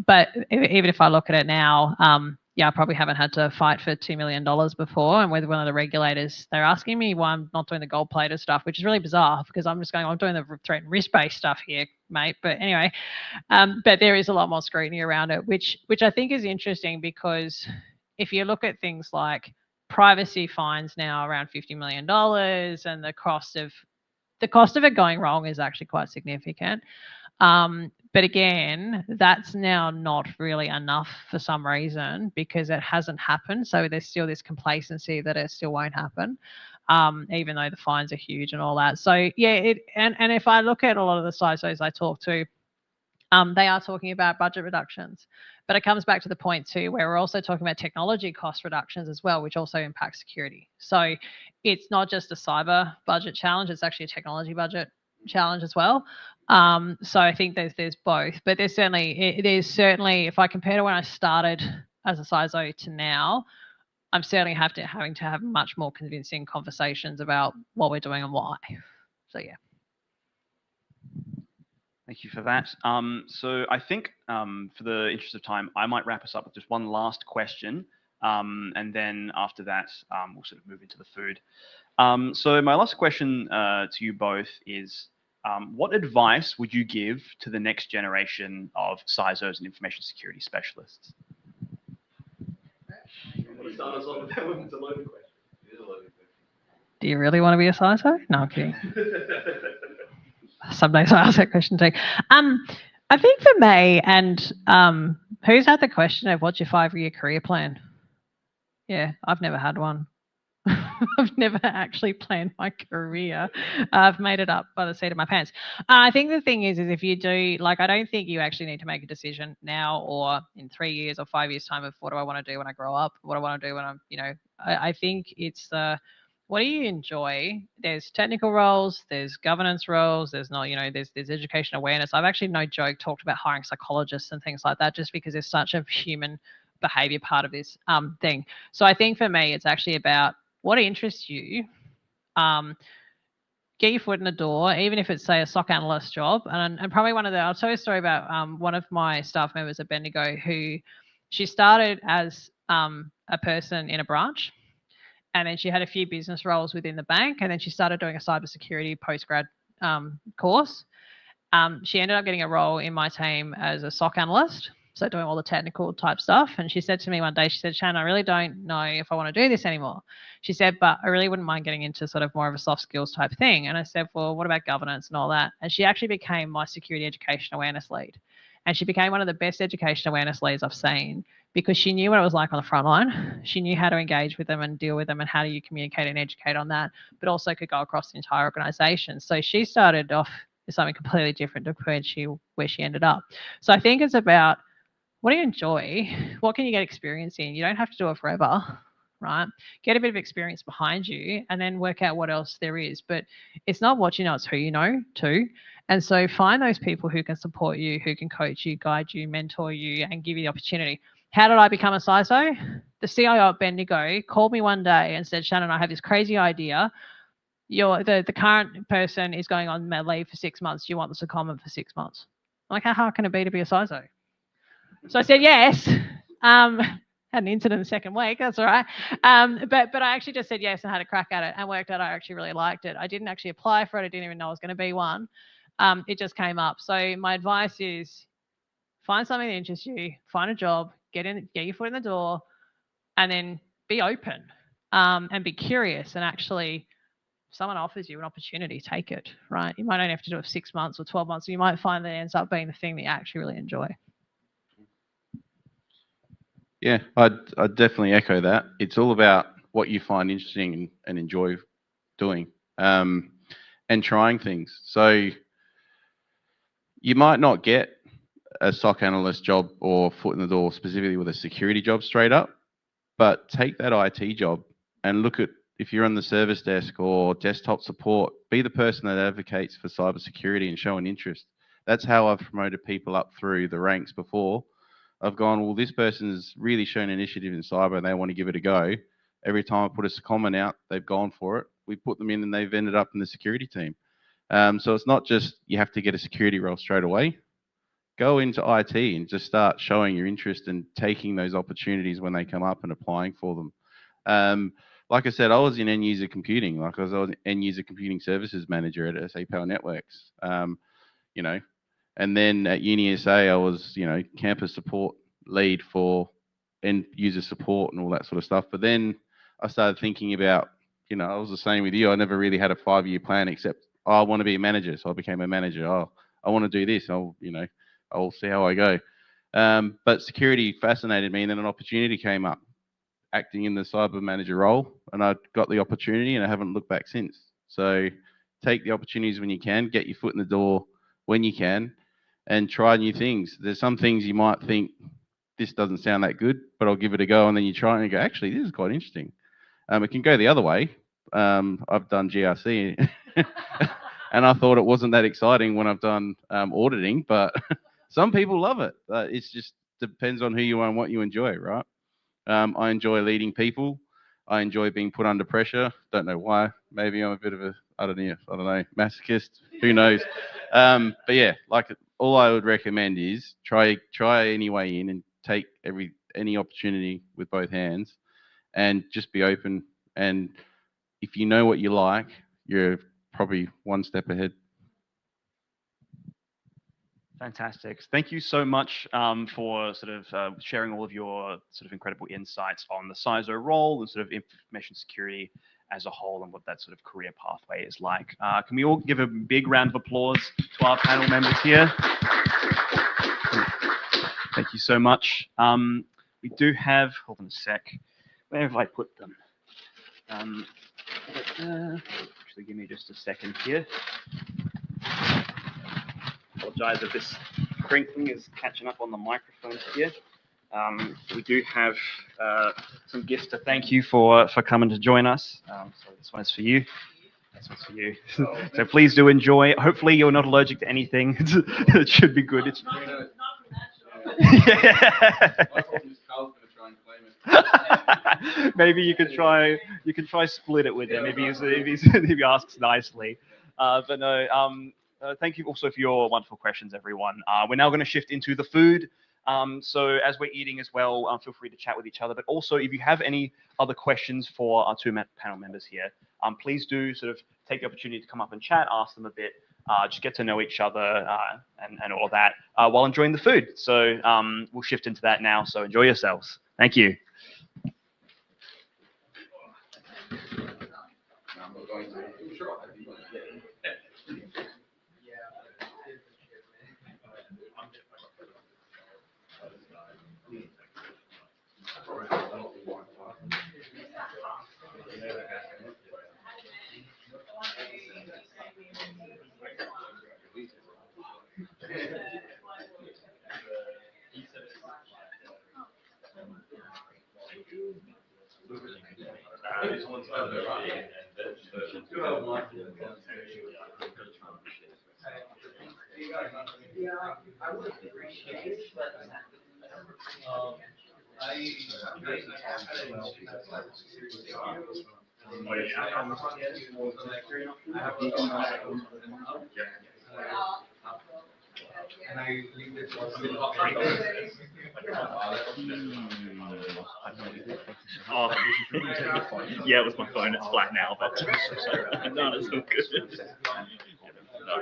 but even if I look at it now, I probably haven't had to fight for $2 million before. And with one of the regulators, they're asking me why I'm not doing the gold-plated stuff, which is really bizarre because I'm just going, I'm doing the threat and risk-based stuff here, mate. But anyway, but there is a lot more scrutiny around it, which I think is interesting because if you look at things like privacy fines now around $50 million, and the cost of it going wrong is actually quite significant. But again, that's now not really enough for some reason because it hasn't happened. So there's still this complacency that it still won't happen, even though the fines are huge and all that. So yeah, and if I look at a lot of the CISOs I talk to, they are talking about budget reductions. But it comes back to the point too, where we're also talking about technology cost reductions as well, which also impacts security. So it's not just a cyber budget challenge, it's actually a technology budget challenge as well. So I think there's both, but there's certainly, if I compare to when I started as a CISO to now, I'm certainly having to have much more convincing conversations about what we're doing and why. So yeah. Thank you for that. So I think for the interest of time, I might wrap us up with just one last question. And then after that, we'll sort of move into the food. So my last question to you both is, what advice would you give to the next generation of CISOs and information security specialists? Do you really want to be a CISO? No, I'm kidding. Some days I ask that question too. I think for me, and who's had the question of what's your 5-year career plan? Yeah, I've never had one. I've never actually planned my career. I've made it up by the seat of my pants. I think the thing is if you do, like, I don't think you actually need to make a decision now or in 3 years or 5 years time of what do I want to do when I grow up? What do I want to do when I'm, I think it's what do you enjoy? There's technical roles, there's governance roles, there's not, there's education awareness. I've actually, no joke, talked about hiring psychologists and things like that just because there's such a human behavior part of this thing. So I think for me, it's actually about what interests you. Get your foot in the door, even if it's, say, a SOC analyst job. And probably I'll tell you a story about one of my staff members at Bendigo who she started as a person in a branch. And then she had a few business roles within the bank. And then she started doing a cybersecurity postgrad course. She ended up getting a role in my team as a SOC analyst. So doing all the technical type stuff. And she said to me one day, she said, Shannon, I really don't know if I want to do this anymore. She said, but I really wouldn't mind getting into sort of more of a soft skills type thing. And I said, well, what about governance and all that? And she actually became my security education awareness lead. And she became one of the best education awareness leads I've seen because she knew what it was like on the front line. She knew how to engage with them and deal with them and how do you communicate and educate on that, but also could go across the entire organization. So she started off with something completely different to where she ended up. So I think it's about, what do you enjoy? What can you get experience in? You don't have to do it forever, right? Get a bit of experience behind you and then work out what else there is. But it's not what you know, it's who you know too. And so find those people who can support you, who can coach you, guide you, mentor you, and give you the opportunity. How did I become a CISO? The CIO at Bendigo called me one day and said, Shannon, I have this crazy idea. The current person is going on leave for 6 months. Do you want the secondment for 6 months? I'm like, how hard can it be to be a CISO? So I said yes. Had an incident the second week. That's all right. But I actually just said yes and had a crack at it and worked out I actually really liked it. I didn't actually apply for it. I didn't even know I was going to be one. It just came up. So my advice is find something that interests you, find a job, get your foot in the door, and then be open and be curious. And actually, if someone offers you an opportunity, take it. Right? You might only have to do it for 6 months or 12 months. You might find that it ends up being the thing that you actually really enjoy. Yeah, I'd definitely echo that. It's all about what you find interesting and enjoy doing, and trying things. So you might not get a SOC analyst job or foot in the door specifically with a security job straight up, but take that IT job and look at, if you're on the service desk or desktop support, be the person that advocates for cybersecurity and show an interest. That's how I've promoted people up through the ranks before. I've gone, well, this person's really shown initiative in cyber and they want to give it a go. Every time I put a comment out, they've gone for it. We put them in and they've ended up in the security team. So it's not just you have to get a security role straight away. Go into IT and just start showing your interest and taking those opportunities when they come up and applying for them. Like I said, I was in end user computing. I was an end user computing services manager at SA Power Networks. And then at UniSA, I was, campus support lead for end user support and all that sort of stuff. But then I started thinking about, I was the same with you. I never really had a 5-year plan except, I want to be a manager. So I became a manager. Oh, I want to do this. I'll see how I go. But security fascinated me. And then an opportunity came up acting in the cyber manager role. And I got the opportunity and I haven't looked back since. So take the opportunities when you can, get your foot in the door when you can, and try new things. There's some things you might think, this doesn't sound that good, but I'll give it a go. And then you try and go, actually, this is quite interesting. It can go the other way. I've done GRC and I thought it wasn't that exciting when I've done auditing, but some people love it. It just depends on who you are and what you enjoy, right? I enjoy leading people. I enjoy being put under pressure. Don't know why. Maybe I'm a bit of a, I don't know, masochist. Who knows? But yeah, like all I would recommend is try any way in and take any opportunity with both hands, and just be open. And if you know what you like, you're probably one step ahead. Fantastic. Thank you so much for sort of sharing all of your sort of incredible insights on the CISO role and sort of information security as a whole and what that sort of career pathway is like. Can we all give a big round of applause to our panel members here? Thank you so much. We do have, hold on a sec, where have I put them? Actually, give me just a second here. Apologize if this crinkling is catching up on the microphones here. We do have some gifts to thank you for coming to join us. So this one is for you. This one's for you. So please do enjoy. Hopefully you're not allergic to anything. It should be good. It's... Maybe you can try split it with him if he asks nicely. But no. Thank you also for your wonderful questions, everyone. We're now going to shift into the food. So as we're eating as well, feel free to chat with each other. But also, if you have any other questions for our two panel members here, please do sort of take the opportunity to come up and chat, ask them a bit, just get to know each other and all of that while enjoying the food. So we'll shift into that now. So enjoy yourselves. Thank you. Oh, yeah, it was my phone. It's flat now, but no, it's all good. No.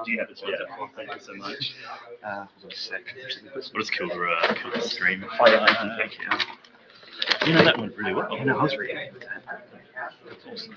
Do you have it? Yeah. Well, thank you so much. Hold on a sec. We'll just kill the stream. Oh yeah, thank you. You know, that went really well. No, I was really good. That's awesome.